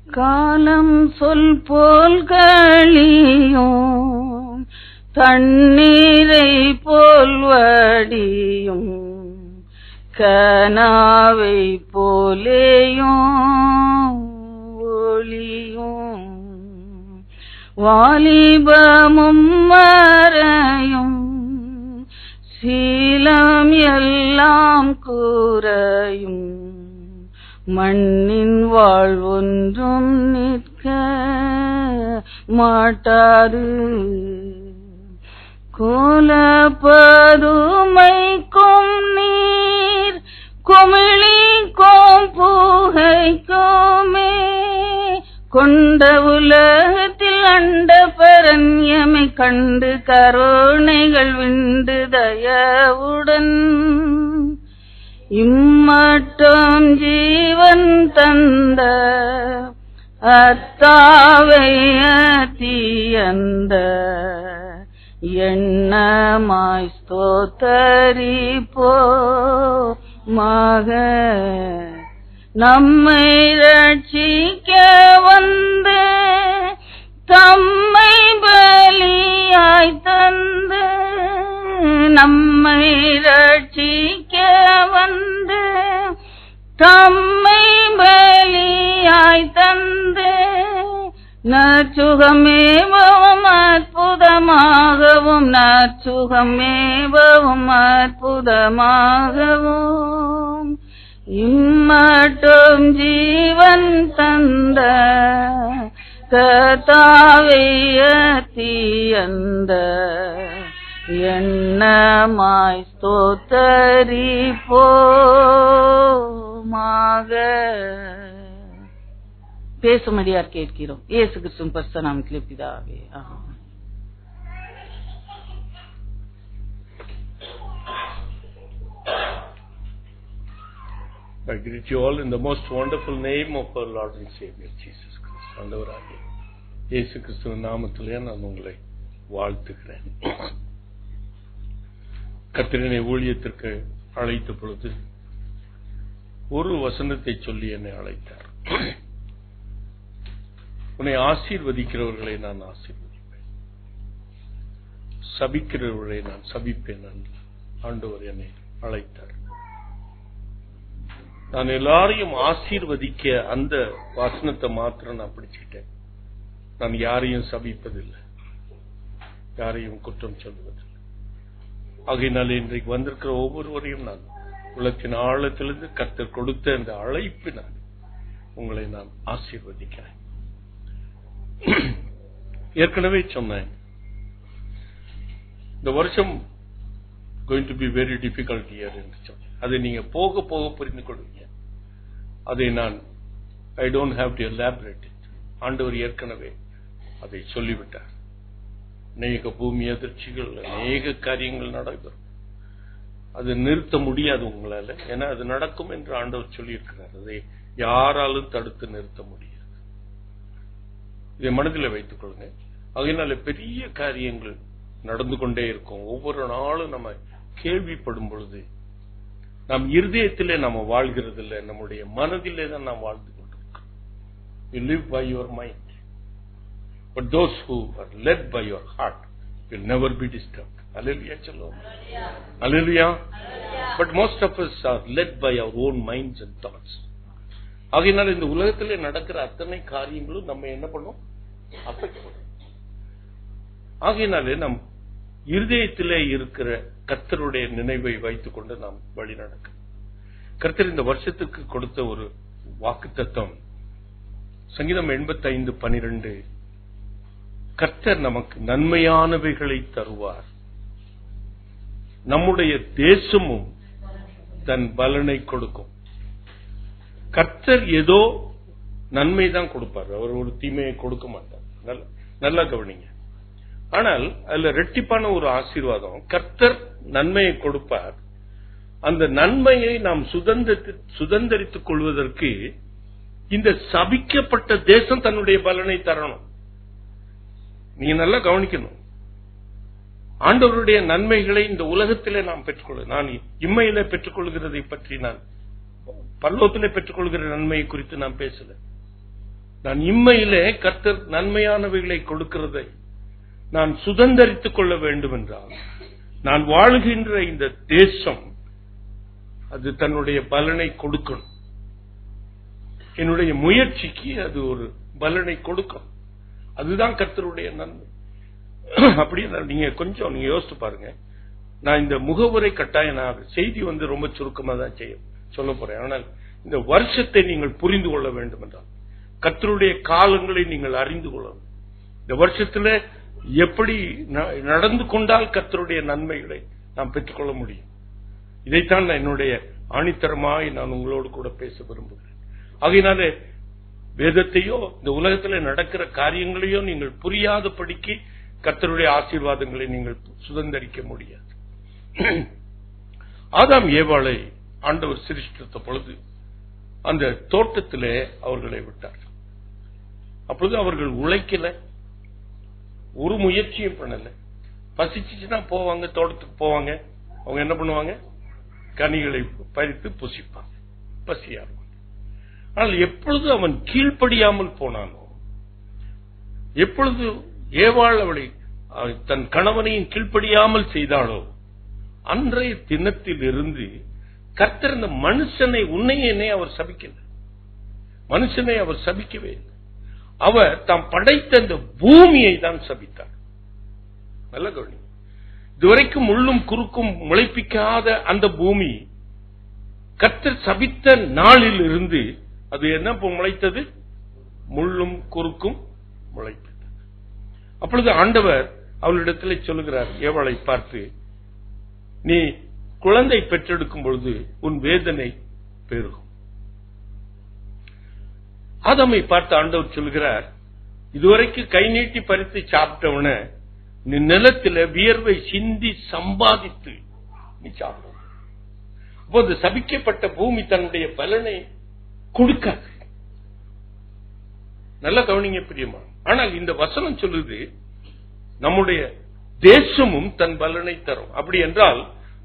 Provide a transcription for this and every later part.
காலம் சொல் போல் கழியும், தண்ணீரை போல் வடியும், கனாவை போலேயும் ஒளியும், வாலிபமும் மறையும், சீலம் எல்லாம் கூரையும், மண்ணின் வாழ்வொன்றும் நிற்க மாட்டாது. கோலப்பதுமைக்கும் நீர் குமிழிக்கும் புகைக்குமே, கொண்ட உலகத்தில் அண்ட பரண்யமை கண்டு கருணைகள் விண்டு தயவுடன் இம்மட்டும் ஜீவன் தந்த அத்தாவை அத்தியந்த எண்ணமாய் ஸ்தோத்தரிப்போமாக. நம்மை ரட்சிக்க வந்து தம்மை பலியாய் தந்து, நம்மை ரட்சிக்க வந்து தம்மை பலியாய் தந்து, நற்சுகமேவும் அற்புதமாகவும், நற்சுகமேவும் அற்புதமாகவும் இம்மட்டும் ஜீவன் தந்த கர்த்தாவை அத்தியந்த எண்ணமாய் ஸ்தோத்தரிப்போமாக. பேசும்படியார் கேட்கிறோம். இயேசு கிறிஸ்துவின் பரிசுத்த நாமத்திலே பிதாவே, ஆமென். I greet you all in the most wonderful name of our Lord and Savior Jesus Christ. ஆண்டவராகிய இயேசு கிறிஸ்துவின் நாமத்திலே நான் உங்களை வாழ்த்துகிறேன். கர்த்தரினை ஊழியத்திற்கு அழைத்த பொழுது ஒரு வசனத்தை சொல்லி என்னை அழைத்தார். உன்னை ஆசீர்வதிக்கிறவர்களை நான் ஆசீர்வதிப்பேன், சபிக்கிறவர்களை நான் சபிப்பேன் என்று ஆண்டவர் என்னை அழைத்தார். நான் எல்லாரையும் ஆசீர்வதிக்க அந்த வசனத்தை மாத்திரம் நான் பிடிச்சிட்டேன். நான் யாரையும் சபிப்பதில்லை, யாரையும் குற்றம் சொல்வதில்லை. ஆகையினால இன்றைக்கு வந்திருக்கிற ஒவ்வொருவரையும் நான் உள்ளத்தின் ஆழத்திலிருந்து கர்த்தர் கொடுத்த அந்த அழைப்பினால் உங்களை நான் ஆசீர்வதிக்கிறேன். ஏற்கனவே சொன்னேன், இந்த வருஷம் going to be very difficult year என்று சொன்னேன். அதை நீங்க போக போக புரிந்து கொள்வீங்க. அதை நான் I don't have to elaborate it. ஆண்டவர் ஏற்கனவே அதை சொல்லிவிட்டார். அநேக பூமி அதிர்ச்சிகள், அநேக காரியங்கள் நடைபெறும். அது நிறுத்த முடியாது உங்களால, ஏன்னா அது நடக்கும் என்று ஆண்டவர் சொல்லியிருக்கிறார். அதை யாராலும் தடுத்து நிறுத்த முடியாது. இதை மனதில் வைத்துக் கொள்ளுங்க. அதனால பெரிய காரியங்கள் நடந்து கொண்டே இருக்கும். ஒவ்வொரு நாளும் நம்ம கேள்விப்படும் பொழுது நம் இருதயத்திலே நம்ம வாழ்கிறது இல்லை, நம்முடைய மனதிலே தான் நாம் வாழ்ந்து கொண்டிருக்கோம். You live by your mind, but those who are led by your heart will never be disturbed. Hallelujah, சொல்லுவோம். Hallelujah. But most of us are led by our own minds and thoughts. ஆகையினால இந்த உலகத்திலே நடக்கிற அத்தனை காரியங்களும் நம்ம என்ன பண்ணும், அஃபெக்ட் பண்ணும். ஆகையினாலே நம் இருதயத்திலே இருக்கிற கர்த்தருடைய நினைவை வைத்துக் கொண்டு நாம் வழி நடக்கும். கர்த்தர் இந்த வருஷத்துக்கு கொடுத்த ஒரு வாக்குத்தத்தம் சங்கீதம் 85:12, கர்த்தர் நமக்கு நன்மையானவைகளை தருவார், நம்முடைய தேசமும் தன் பலனை கொடுக்கும். கர்த்தர் ஏதோ நன்மை தான் கொடுப்பார், அவர் ஒரு தீமையை கொடுக்க மாட்டார். நல்லா கவனிங்க. ஆனால் அதுல ரெட்டிப்பான ஒரு ஆசீர்வாதம், கர்த்தர் நன்மையை கொடுப்பார். அந்த நன்மையை நாம் சுதந்திரித்துக் கொள்வதற்கு இந்த சபிக்கப்பட்ட தேசம் தன்னுடைய பலனை தரணும். நீங்க நல்லா கவனிக்கணும். ஆண்டவருடைய நன்மைகளை இந்த உலகத்திலே நாம் பெற்றுக்கொள்ள, நான் இம்மையில பெற்றுக்கொள்கிறதை பற்றி, நான் பரலோகத்திலே பெற்றுக்கொள்கிற நன்மையை குறித்து நான் பேசல. நான் இம்மையிலே கர்த்தர் நன்மையானவைகளை கொடுக்கிறதை நான் சுதந்தரித்துக் கொள்ள வேண்டும் என்றால், நான் வாழுகின்ற இந்த தேசம் அது தன்னுடைய பலனை கொடுக்கணும். என்னுடைய முயற்சிக்கு அது ஒரு பலனை கொடுக்கும். அதுதான் கர்த்தருடைய நன்மை. அப்படியே நீங்க கொஞ்சம் யோசித்து பாருங்க. நான் இந்த முகவுரை கட்டாயம் செய்தி ரொம்ப சுருக்கமா தான் சொல்ல போறேன். ஆனால் இந்த வருஷத்தை நீங்கள் புரிந்து கொள்ள வேண்டும் என்றால் கர்த்தருடைய காலங்களை நீங்கள் அறிந்து கொள்ளணும். இந்த வருஷத்துல எப்படி நடந்து கொண்டால் கர்த்தருடைய நன்மைகளை நாம் பெற்றுக்கொள்ள முடியும். இதைத்தான் நான் என்னுடைய ஆணித்தரமாய் நான் உங்களோடு கூட பேச விரும்புகிறேன். ஆகையினாலே வேதத்தையோ இந்த உலகத்தில் நடக்கிற காரியங்களையோ நீங்கள் புரியாதபடிக்கு கர்த்தருடைய ஆசீர்வாதங்களை நீங்கள் சுதந்தரிக்க முடியாது. ஆதாம் ஏவாளை ஆண்டவர் சிருஷ்டித்த பொழுது அந்த தோட்டத்திலே அவர்களை விட்டார். அப்பொழுது அவர்கள் உழைக்கல, ஒரு முயற்சியும் பண்ணல. பசிச்சுன்னா போவாங்க, தோட்டத்துக்கு போவாங்க. அவங்க என்ன பண்ணுவாங்க? கனிகளை பறித்து புசிப்பாங்க, பசியாருவாங்க. ஆனால் எப்பொழுது அவன் கீழ்ப்படியாமல் போனானோ, எப்பொழுது ஏவாள் அவளை தன் கணவனையும் கீழ்ப்படியாமல் செய்தாளோ, அன்றைய தினத்தில் இருந்து கர்த்தர் இந்த மனுஷனை உன்னையே அவர் சபிக்கல. மனுஷனை அவர் சபிக்கவே இல்லை. அவர் தாம் படைத்த இந்த பூமியை தான் சபித்தார். நல்ல கவனி. இதுவரைக்கும் முள்ளும் குறுக்கும் முளைப்பிக்காத அந்த பூமி கர்த்தர் சபித்த நாளில் இருந்து அது என்ன முளைத்தது? முள்ளும் குறுக்கும் முளைத்தது. அப்பொழுது ஆண்டவர் அவளிடத்தில் சொல்லுகிறார், ஏவாளை பார்த்து, நீ குழந்தை பெற்றெடுக்கும் பொழுது உன் வேதனை பெருகும். ஆதாமை பார்த்து ஆண்டவர் சொல்கிறார், இதுவரைக்கும் கை நீட்டி பறித்து சாப்பிட்டவன நீ நிலத்தில் வியர்வை சிந்தி சம்பாதித்து நீ சாப்பிட. அப்போது சபிக்கப்பட்ட பூமி தன்னுடைய பலனை கொடுக்காது. நல்ல கவனிங்க பிரியமா. ஆனால் இந்த வசனம் சொல்லுது நம்முடைய தேசமும் தன் பலனை தரும். அப்படி என்றால்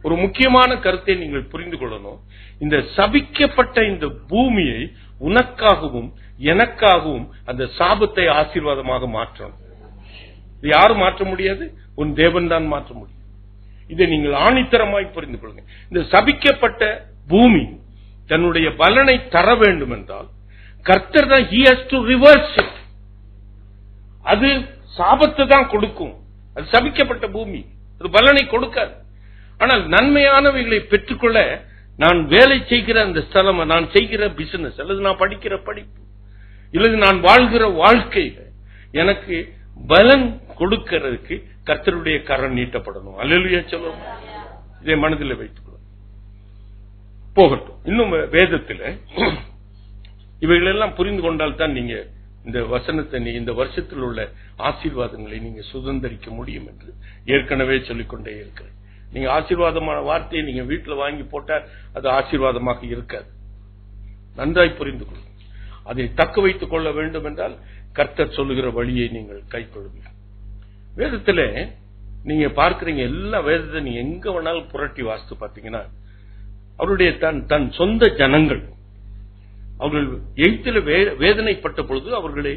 ஒரு முக்கியமான கருத்தை நீங்கள் புரிந்து கொள்ளணும். இந்த சபிக்கப்பட்ட இந்த பூமியை உனக்காகவும் எனக்காகவும் அந்த சாபத்தை ஆசீர்வாதமாக மாற்றணும். இது யாரும் மாற்ற முடியாது, உன் தேவன் தான் மாற்ற முடியும். இதை நீங்கள் ஆணித்தரமாய் புரிந்து கொள்ளுங்க. இந்த சபிக்கப்பட்ட பூமி தன்னுடைய பலனை தர வேண்டும் என்றால் கர்த்தர் தான் he has to reverse it. அது சாபத்தை தான் கொடுக்கும். அது சபிக்கப்பட்ட பூமி, அது பலனை கொடுக்காது. ஆனால் நன்மையானவைகளை பெற்றுக்கொள்ள நான் வேலை செய்கிற அந்த ஸ்தலம், நான் செய்கிற பிசினஸ், அல்லது நான் படிக்கிற படிப்பு, இல்லது நான் வாழ்கிற வாழ்க்கை எனக்கு பலன் கொடுக்கிறதுக்கு கர்த்தருடைய கரம் நீட்டப்படணும். அல்லேலூயா சொல்லுவோம். இதை மனதில் வைத்துக் கொள்ளும். போகட்டும். இன்னும் வேதத்தில் இவைகளெல்லாம் புரிந்து கொண்டால் தான் நீங்க இந்த வசனத்தை, இந்த வருஷத்தில் உள்ள ஆசீர்வாதங்களை நீங்க சுதந்திரிக்க முடியும் என்று ஏற்கனவே சொல்லிக்கொண்டே இருக்கிறேன். நீங்க ஆசீர்வாதமான வார்த்தையை நீங்க வீட்டில் வாங்கி போட்டால் அது ஆசீர்வாதமாக இருக்காது. நன்றாய் புரிந்து கொள்ளும். அதை தக்க வைத்துக் கொள்ள வேண்டும் என்றால் கர்த்தர் சொல்லுகிற வழியை நீங்கள் கைக்கொள்ளுங்கள். வேதத்துல நீங்க பார்க்கிறீங்க, எல்லா வேதத்தை நீங்க எங்க வேணாலும் புரட்டி வாசித்து பார்த்தீங்கன்னா அவருடைய தன் சொந்த ஜனங்கள் அவர்கள் எகிப்தில் வேதனைப்பட்ட பொழுது அவர்களை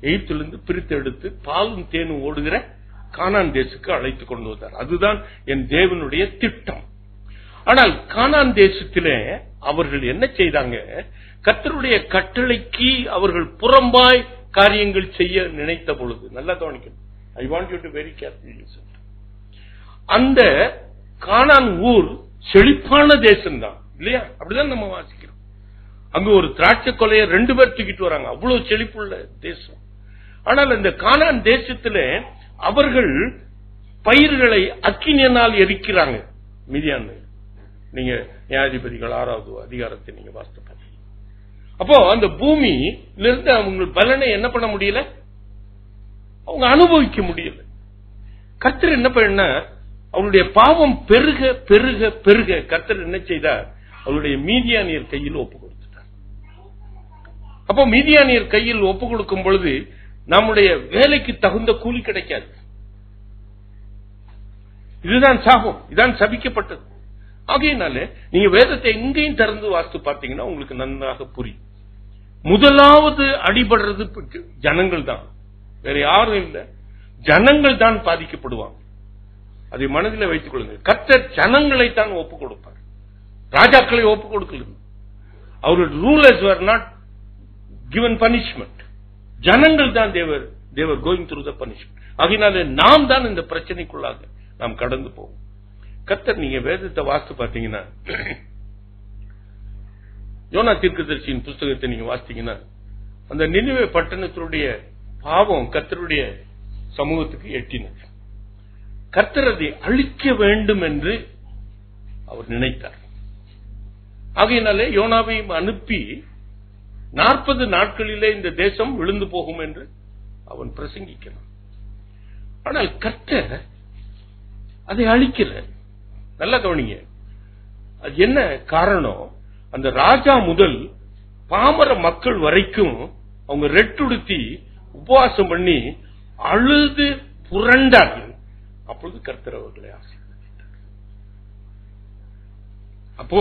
எகிப்திலிருந்து பிரித்து எடுத்து பாலும் தேனும் ஓடுகிற கானான் தேசத்துக்கு அழைத்துக் கொண்டு வந்தார். அதுதான் என் தேவனுடைய திட்டம். ஆனால் கானான் தேசத்திலே அவர்கள் என்ன செய்தாங்க? கர்த்தருடைய கட்டளைக்கு அவர்கள் புறம்பாய் காரியங்கள் செய்ய நினைத்த பொழுது, நல்லா கவனிக்கணும். I want you to very carefully listen. அந்த கானான் ஊர் செழிப்பான தேசம் தான் இல்லையா? அப்படிதான் நம்ம வாசிக்கிறோம். அங்க ஒரு திராட்சை கொலையை 2 பேர் தூக்கிட்டு வராங்க. அவ்வளவு செழிப்புள்ள தேசம். ஆனால் இந்த கானான் தேசத்திலே அவர்கள் பயிர்களை அக்கினியினால் எரிக்கிறாங்க. மீதியான நீங்க நியாயாதிபதிகள் 6வது அதிகாரத்தை நீங்க வாசித்து பாருங்க. அப்போ அந்த பூமியிலிருந்து அவங்க பலனை என்ன பண்ண முடியல, அவங்க அனுபவிக்க முடியல. கர்த்தர் என்ன பண்ண, அவருடைய பாவம் பெருக பெருக பெருக கர்த்தர் என்ன செய்தார்? அவருடைய மீதியானியர் கையில் ஒப்பு கொடுத்துட்டார். அப்போ மீதியானியர் கையில் ஒப்பு கொடுக்கும் பொழுது நம்முடைய வேலைக்கு தகுந்த கூலி கிடைக்காது. இதுதான் சாபம், இதுதான் சபிக்கப்பட்டது. ஆகையினால நீங்க வேதத்தை எங்கேயும் திறந்து வாசித்து பார்த்தீங்கன்னா உங்களுக்கு நன்றாக புரியும். முதலாவது அடிபடுறது ஜனங்கள் தான், வேற யாரும் இல்லை. ஜனங்கள் தான் பாதிக்கப்படுவாங்க. அதை மனதில் வைத்துக் கொள்ளுங்கள். கர்த்தர் ஜனங்களைத்தான் ஒப்புக் கொடுப்பார், ராஜாக்களை ஒப்புக் கொடுக்கல. அவருடைய rulers were not given punishment. ஜனங்கள் தான் they were going through the punishment. ஆகையினால நாம் தான் இந்த பிரச்சனைக்குள்ளாக நாம் கடந்து போவோம். கர்த்தர் நீங்க வேதத்தை வாசித்து பார்த்தீங்கன்னா, யோனா தீர்க்கதரிசியின் புத்தகத்தை நீங்க வாசித்தீங்கன்னா, அந்த நினிவே பட்டணத்தினுடைய பாவம் கர்த்தருடைய சமூகத்துக்கு எட்டினது. கர்த்தர் அதை அழிக்க வேண்டும் என்று அவர் நினைத்தார். ஆகையினாலே யோனாவையும் அனுப்பி 40 நாட்களிலே இந்த தேசம் விழுந்து போகும் என்று அவன் பிரசங்கிக்கிறான். ஆனால் கர்த்தர் அதை அழிக்கிறார். நல்லா கவனிங்க, அது என்ன காரணம்? அந்த ராஜா முதல் பாமர மக்கள் வரைக்கும் அவங்க ரெட்டுடுத்தி உபவாசம் பண்ணி அழுது புரண்டார்கள். அப்பொழுது கர்த்தர் அவர்களை ஆசீர்வதித்தார். அப்போ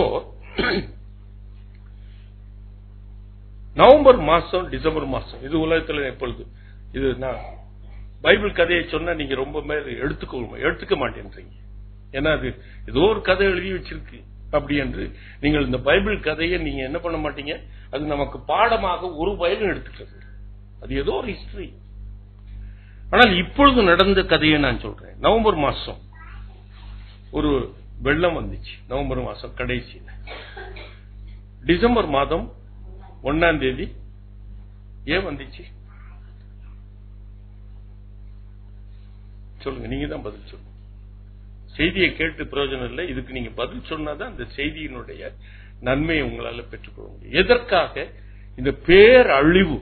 நவம்பர் மாசம், டிசம்பர் மாசம், இது உலகத்தில் எப்பொழுது இது நான் பைபிள் கதையை சொன்னா நீங்க ரொம்ப எடுத்துக்க மாட்டேன்றீங்க. ஏன்னா அது ஏதோ ஒரு கதை எழுதி வச்சிருக்கு அப்படி என்று நீங்கள் இந்த பைபிள் கதையை நீங்க என்ன பண்ண மாட்டீங்க. அது நமக்கு பாடமாக ஒரு வயலும் எடுத்துக்கிறது. அது ஏதோ ஒரு ஹிஸ்டரி. ஆனால் இப்பொழுது நடந்த கதையை நான் சொல்றேன். நவம்பர் மாசம் ஒரு வெள்ளம் வந்துச்சு. நவம்பர் மாசம் கடைசியில். டிசம்பர் மாதம் 1ஆம் தேதி ஏன் வந்துச்சு சொல்லுங்க, நீங்க தான் பதில் சொல்லுங்க. செய்தியை கேட்டு பிரயோஜனம் இல்லை. இதுக்கு நீங்க பதில் சொன்னாதான் அந்த செய்தியினுடைய நன்மையை உங்களால பெற்றுக்கொள்ள முடியும். எதற்காக இந்த பேரழிவு?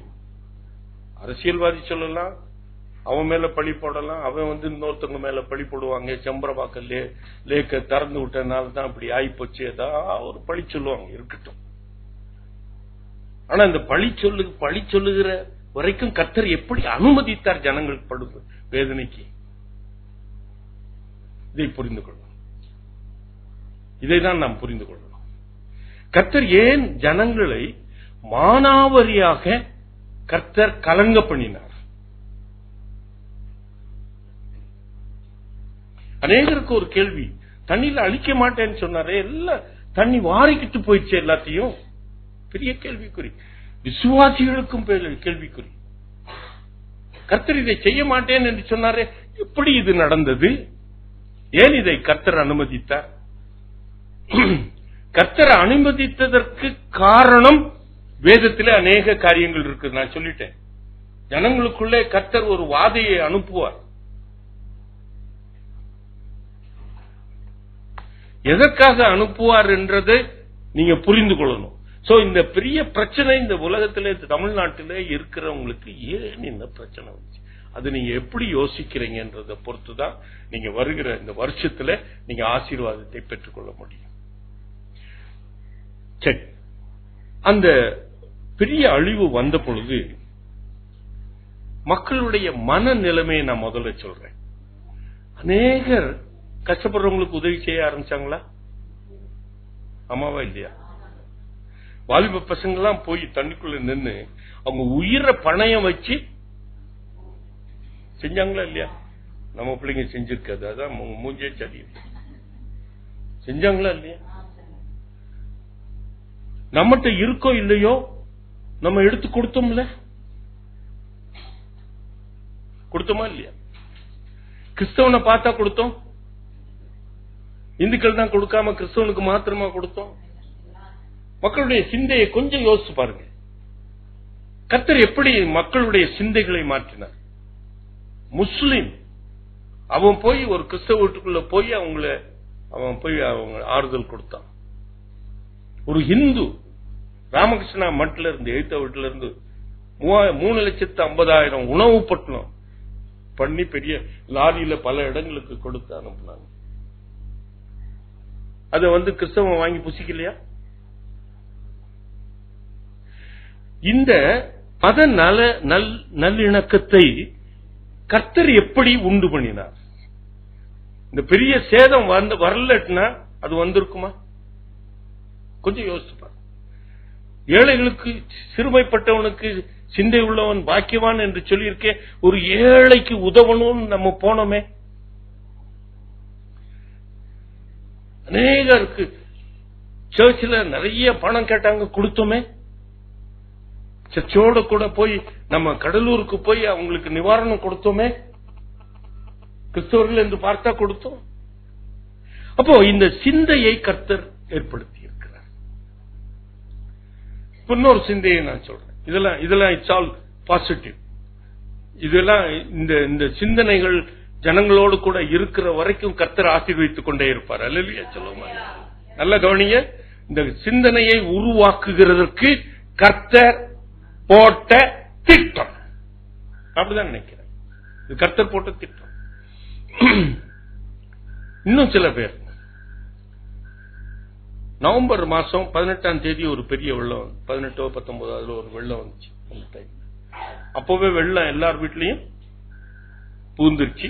அரசியல்வாதி சொல்லலாம், அவன் மேல பழி போடலாம், அவன் இன்னொருத்தவங்க மேல பழி போடுவாங்க. செம்பரவாக்க லேக்க திறந்து விட்டனால தான் அப்படி ஆயிப்போச்சு, ஏதாவது ஒரு பழி சொல்லுவாங்க, இருக்கட்டும். ஆனா இந்த பழி சொல்லுகிற வரைக்கும் கர்த்தர் எப்படி அனுமதித்தார் ஜனங்கள் படும் வேதனைக்கு? இதை புரிந்து கொள்ளணும். இதைதான் நாம் புரிந்து கொள்ளணும். கர்த்தர் ஏன் ஜனங்களை மானாவரியாக கர்த்தர் கலங்க பண்ணினார்? அநேகருக்கு ஒரு கேள்வி, தண்ணியில அழிக்க மாட்டேன்னு சொன்னாரே, எல்லாம் தண்ணி வாரிக்கிட்டு போயிடுச்சு எல்லாத்தையும். பெரிய கேள்விக்குறி. விசுவாசிகளுக்கும் கேள்விக்குறி. கர்த்தர் இதை செய்ய மாட்டேன் என்று சொன்னாரே, எப்படி இது நடந்தது? ஏன் இதை கர்த்தர் அனுமதித்தார்? கர்த்தர் அனுமதித்ததற்கு காரணம் வேதத்திலே அநேக காரியங்கள் இருக்கு. நான் சொல்லிட்டேன், ஜனங்களுக்குள்ளே கர்த்தர் ஒரு வாதையை அனுப்புவார். எதற்காக அனுப்புவார் என்றதை நீங்க புரிந்து கொள்ளணும். சோ இந்த பெரிய பிரச்சனை இந்த உலகத்திலே, தமிழ்நாட்டிலே இருக்கிறவங்களுக்கு ஏன் இந்த பிரச்சனை வந்துச்சு, அது நீங்க எப்படி யோசிக்கிறீங்கன்றதை பொறுத்துதான் நீங்க வருகிற இந்த வருஷத்துல நீங்க ஆசீர்வாதத்தை பெற்றுக்கொள்ள முடியும். சரி, அந்த பெரிய அழிவு வந்த பொழுது மக்களுடைய மனநிலைமையை நான் முதல்ல சொல்றேன். அநேகர் கஷ்டப்படுறவங்களுக்கு உதவி செய்ய ஆரம்பிச்சாங்களா? ஆமாவா இல்லையா? வாலிப பசங்க எல்லாம் போய் தண்ணிக்குள்ள நின்று அவங்க உயிரை பணயம் வச்சு செஞ்சாங்களா இல்லையா? நம்ம பிள்ளைங்க செஞ்சிருக்காது, அதான் மூஞ்சே சரி. செஞ்சாங்களா இல்லையா? நம்மகிட்ட இருக்கோ இல்லையோ நம்ம எடுத்து கொடுத்தோம்ல, கொடுத்தோமா இல்லையா? கிறிஸ்தவனை பார்த்தா கொடுத்தோம், இந்துக்கள் தான் கொடுக்காம கிறிஸ்தவனுக்கு மாத்திரமா கொடுத்தோம். மக்களுடைய சிந்தையை கொஞ்சம் யோசிச்சு பாருங்க. கர்த்தர் எப்படி மக்களுடைய சிந்தைகளை மாற்றினார்? முஸ்லிம் அவன் போய் ஒரு கிறிஸ்தவ வீட்டுக்குள்ள போய் அவன் போய் அவங்க ஆறுதல் கொடுத்தான். ஒரு இந்து ராமகிருஷ்ணா மட்டில இருந்து எழுத்த வீட்டுல இருந்து 3,50,000 உணவு பட்டணம் பண்ணி பெரிய லாரியில பல இடங்களுக்கு கொடுத்து அனுப்புனாங்க. அதை கிறிஸ்தவன் வாங்கி புசிக்கலையா? இந்த மத நல்லிணக்கத்தை கர்த்தர் எப்படி உண்டு பண்ணினார்? இந்த பெரிய சேதம் வரலன்னா அது வந்திருக்குமா? கொஞ்சம் யோசிச்சு பாருங்க. ஏழைகளுக்கு சிறுமைப்பட்டவனுக்கு சிந்தை உள்ளவன் பாக்கியவான் என்று சொல்லியிருக்கேன். ஒரு ஏழைக்கு உதவணும்னு நம்ம போனோமே. அநேகருக்கு சர்ச்சில் நிறைய பணம் கேட்டாங்க, கொடுத்தோமே. சர்ச்சோட கூட போய் நம்ம கடலூருக்கு போய் அவங்களுக்கு நிவாரணம் கொடுத்தோமே. கிறிஸ்தவர்கள் என்று பார்த்தா கொடுத்தோம். அப்போ இந்த சிந்தையை கர்த்தர் ஏற்படுத்தி இருக்கிறார். இன்னொரு சிந்தையை நான் சொல்றேன். இதெல்லாம் இட்ஸ் ஆல் பாசிட்டிவ். இதெல்லாம் இந்த சிந்தனைகள் ஜனங்களோடு கூட இருக்கிற வரைக்கும் கர்த்தர் ஆசீர்வதித்துக் கொண்டே இருப்பார். அல்லேலூயா சொல்லுமா. நல்ல கவனிங்க. இந்த சிந்தனையை உருவாக்குகிறதற்கு கர்த்தர் போட்ட திட்டம். அப்படிதான் நினைக்கிறேன். இது கர்த்தர் போட்ட திட்டம். இன்னும் சில பேர் நவம்பர் மாசம் 18ஆம் தேதி ஒரு பெரிய வெள்ளம், 18 19 ஒரு வெள்ளம் வந்துச்சு. அந்த டைம் அப்பவே வெள்ளம் எல்லார் வீட்லயும் புகுந்துருச்சு.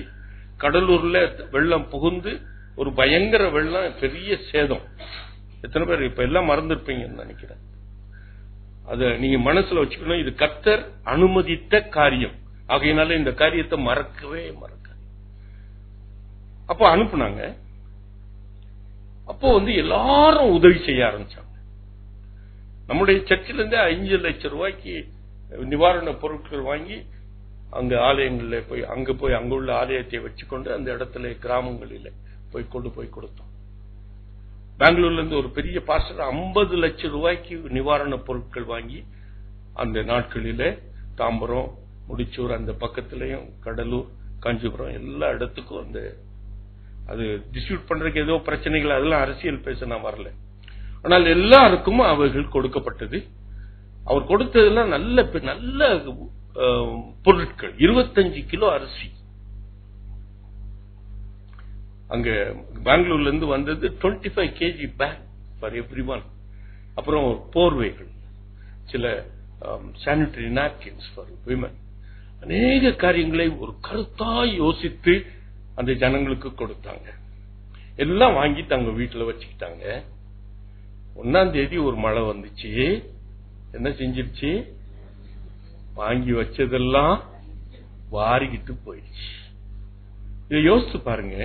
கடலூர்ல வெள்ளம் புகுந்து ஒரு பயங்கர வெள்ளம், பெரிய சேதம். எத்தனை பேர் இப்ப எல்லாம் மறந்துருப்பீங்கன்னு நினைக்கிறேன். அத நீங்க மனசுல வச்சுக்கணும். இது கர்த்தர் அனுமதித்த காரியம். ஆகையினால இந்த காரியத்தை மறக்கவே மறக்க. அப்போ அனுப்புனாங்க. அப்போ எல்லாரும் உதவி செய்ய ஆரம்பிச்சாங்க. நம்முடைய சர்ச்சில இருந்து 5 லட்சம் ரூபாய்க்கு நிவாரண பொருட்கள் வாங்கி அங்க ஆலயங்கள்ல போய் அங்க உள்ள ஆலயத்தை வச்சுக்கொண்டு அந்த இடத்துல கிராமங்களில் கொண்டு போய் கொடுத்தோம். பெங்களூர்ல இருந்து ஒரு பெரிய பாஸ்டர் 50 லட்சம் ரூபாய்க்கு நிவாரண பொருட்கள் வாங்கி அந்த நாட்களில தாம்பரம், முடிச்சூர், அந்த பக்கத்திலையும் கடலூர், காஞ்சிபுரம் எல்லா இடத்துக்கும் அது டிஸ்ட்ரிபியூட் பண்றதுக்கு ஏதோ பிரச்சனைகள், அதெல்லாம் அரசியல் பேச நான் வரல. ஆனால் எல்லாருக்கும் அவைகள் கொடுக்கப்பட்டது. அவர் கொடுத்ததெல்லாம் நல்ல நல்ல பொருட்கள். 25 கிலோ அரிசி. அங்க பெங்களூர்ல இருந்து வந்தது 25 kg பேக் ஃபார் எவ்ரிவன். அப்புறம் போர்வைகள், சில சானிட்டரி நாப்கின்ஸ் ஃபார் விமன். அநேக காரியங்களை ஒரு கருத்தாய் யோசித்து அந்த ஜனங்களுக்கு கொடுத்தாங்க. எல்லாம் வாங்கி தங்க வீட்டுல வச்சுக்கிட்டாங்க. 1ஆம் தேதி ஒரு மழை வந்துச்சு. என்ன செஞ்சிருச்சு? வாங்கி வச்சதெல்லாம் வாரிக்கிட்டு போயிடுச்சு. இதை யோசிச்சு பாருங்க.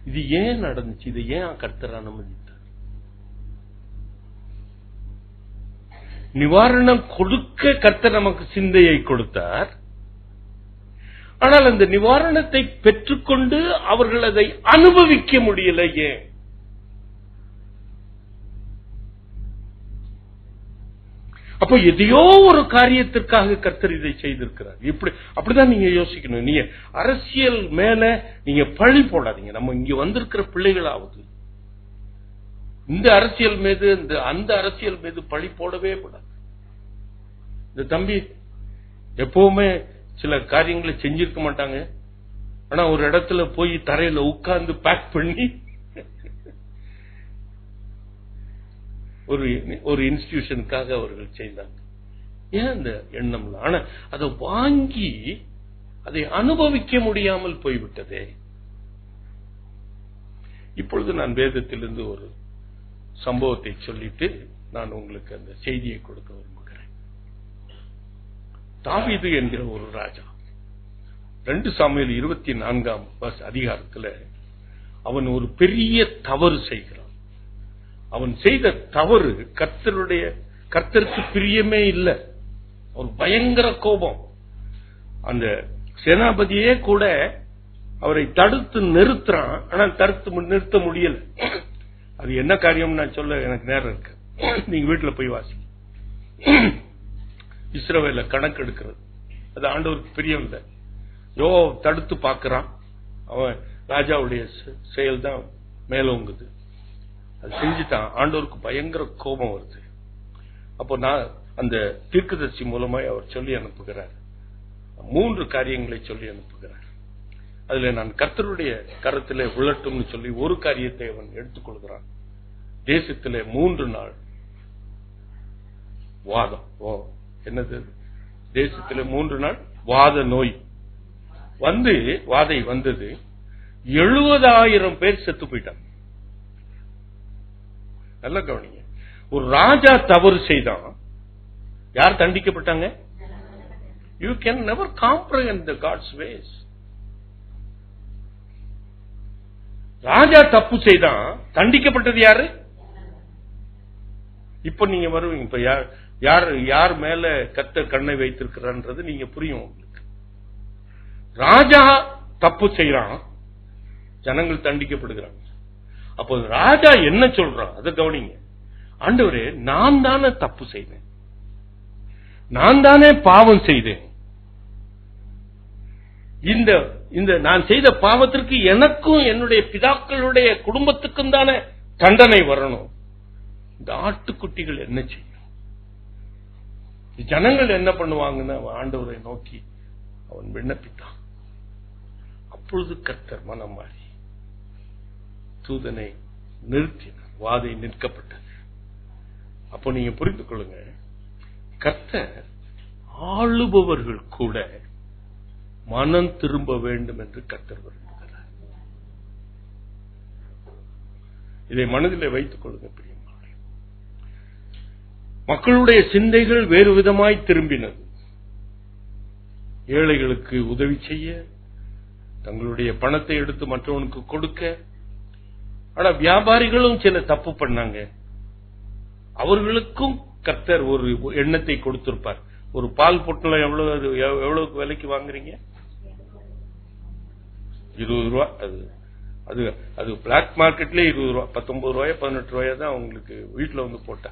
இது ஏன் நடந்துச்சு? இதை ஏன் கர்த்தர் அனுமதித்தார்? நிவாரணம் கொடுக்க கர்த்தர் நமக்கு சிந்தையை கொடுத்தார். ஆனால் அந்த நிவாரணத்தை பெற்றுக்கொண்டு அவர்கள் அதை அனுபவிக்க முடியல. ஏன்? அப்ப எதையோ ஒரு காரியத்திற்காக கர்த்தர் இதை செய்திருக்கிறார். அப்படிதான் நீங்க யோசிக்கணும். நீங்க அரசியல் மேல நீங்க பழி போடாதீங்க. நம்ம இங்க வந்திருக்கிற பிள்ளைகளாவது இந்த அரசியல் மீது அந்த அரசியல் மீது பழி போடவே கூடாது. இந்த தம்பி எப்பவுமே சில காரியங்களை செஞ்சிருக்க மாட்டாங்க. ஆனா ஒரு இடத்துல போய் தரையில உட்கார்ந்து பேக் பண்ணி ஒரு இன்ஸ்டிடியூஷனுக்காக அவர்கள் செய்தாங்க. ஏன் அந்த எண்ணம்லாம்? ஆனா அதை வாங்கி அதை அனுபவிக்க முடியாமல் போய்விட்டதே. இப்பொழுது நான் வேதத்திலிருந்து ஒரு சம்பவத்தை சொல்லிட்டு நான் உங்களுக்கு அந்த செய்தியை கொடுக்க விரும்புகிறேன். தாவீது என்கிற ஒரு ராஜா 2 சாமுவேல் 24ஆம் அதிகாரத்துல அவன் ஒரு பெரிய தவறு செய்கிறான். அவன் செய்த தவறு கர்த்தருக்கு பிரியமே இல்லை. ஒரு பயங்கர கோபம். அந்த சேனாபதியே கூட அவரை தடுத்து நிறுத்துறான். ஆனா நிறுத்த முடியல. அது என்ன காரியம் நான் சொல்ல எனக்கு நேரம் இருக்கு. நீங்க வீட்டுல போய் வாசி. இஸ்ரவேல கணக்கு எடுக்கிறது அது ஆண்டவருக்கு பிரியம். தடுத்து பார்க்கிறான். அவன் ராஜாவுடைய செயல் தான் மேலோங்குது. அது செஞ்சுட்டான். ஆண்டவருக்கு பயங்கர கோபம் வருது. அப்போ நான் அந்த தீர்க்கதரிசி மூலமாய் அவர் சொல்லி அனுப்புகிறார். 3 காரியங்களை சொல்லி அனுப்புகிறார். அதுல நான் கர்த்தருடைய கரத்திலே விழட்டும்னு சொல்லி ஒரு காரியத்தை அவன் எடுத்துக்கொள்கிறான். தேசத்திலே 3 நாள் வாதம். என்னது? தேசத்திலே 3 நாள் வாத நோய் வாதை வந்தது. 70,000 பேர் செத்து போயிட்டாங்க. நல்ல கவனிங்க. ஒரு ராஜா தவறு செய்தான். யார் தண்டிக்கப்பட்டாங்க? You can never comprehend the God's ways. ராஜா தப்பு செய்தான், தண்டிக்கப்பட்டது யாரு? இப்ப நீங்க வருவீங்க. இப்ப யார் மேல கர்த்தர் கண்ணை வைத்திருக்கிறான்றது நீங்க புரியும் உங்களுக்கு. ராஜா தப்பு செய்யறான், ஜனங்கள் தண்டிக்கப்படுகிறாங்க. அப்போ ராஜா என்ன சொல்றான் அதை கவனிங்க. ஆண்டவரே, நான் தானே தப்பு செய்தேன், நான் தானே பாவம் செய்தேன், இந்த நான் செய்த பாவத்திற்கு எனக்கும் என்னுடைய பிதாக்களுடைய குடும்பத்துக்கும் தானே தண்டனை வரணும். இந்த ஆட்டுக்குட்டிகள் என்ன செய்யும்? ஜனங்கள் என்ன பண்ணுவாங்கன்னு அவன் ஆண்டவரை நோக்கி அவன் விண்ணப்பித்தான். அப்பொழுது கர்த்தர் மனம் மாறி தூதனை நிறுத்தினார், வாதை நிற்கப்பட்டது. அப்போ நீங்க புரிந்து கொள்ளுங்க, கர்த்தர் ஆளுபவர்கள் கூட மனம் திரும்ப வேண்டும் என்று கர்த்தர் விரும்புகிறார். இதை மனதிலே வைத்துக் கொள்ளுங்க பிரியமானவர்களே. மக்களுடைய சிந்தைகள் வேறு விதமாய் திரும்பினது. ஏழைகளுக்கு உதவி செய்ய, தங்களுடைய பணத்தை எடுத்து மற்றவனுக்கு கொடுக்க. ஆனா வியாபாரிகளும் சில தப்பு பண்ணாங்க, அவர்களுக்கும் கர்த்தர் ஒரு எண்ணத்தை கொடுத்திருப்பார். ஒரு பால் பொட்டலம் எவ்வளவு விலைக்கு வாங்குறீங்க? 20 ரூபா. அது பிளாக் மார்க்கெட்ல 20 ரூபா, 19 ரூபாய் 18 ரூபாய் தான் அவங்களுக்கு வீட்டுல வந்து போட்டா.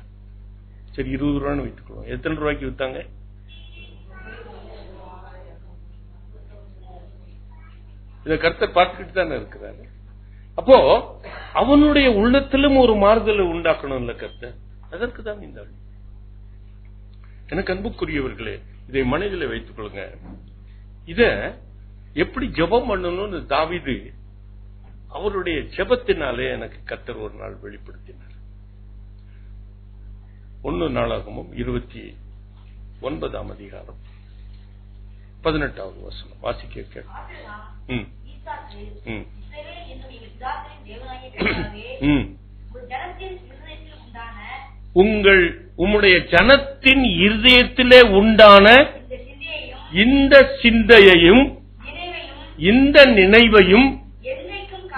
சரி, 20 ரூபான்னு வித்துக்கணும். எத்தனை ரூபாய்க்கு வித்தாங்க? இத கர்த்தர் பார்த்துக்கிட்டு தானே இருக்கிறாரு. அப்போ அவனுடைய உள்ளத்திலும் ஒரு மாறுதலை உண்டாக்கணும் இல்ல கர்த்தர்? அதற்கு தான் இந்த வழி. எனக்கு அன்புக்குரியவர்களே, இதை மனதில் வைத்துக் கொள்ளுங்க. இத எப்படி ஜெபம் பண்ணணும்னு தாவீது அவருடைய ஜெபத்தினாலே எனக்கு கர்த்தர் ஒரு நாள் வெளிப்படுத்தினார். 1 நாளாகமம் 29ஆம் அதிகாரம் 18வது வசனம் வாசிக்க கேட்க. உம்முடைய ஜனத்தின் இருதயத்திலே உண்டான இந்த சிந்தையையும் இந்த நினைவையும்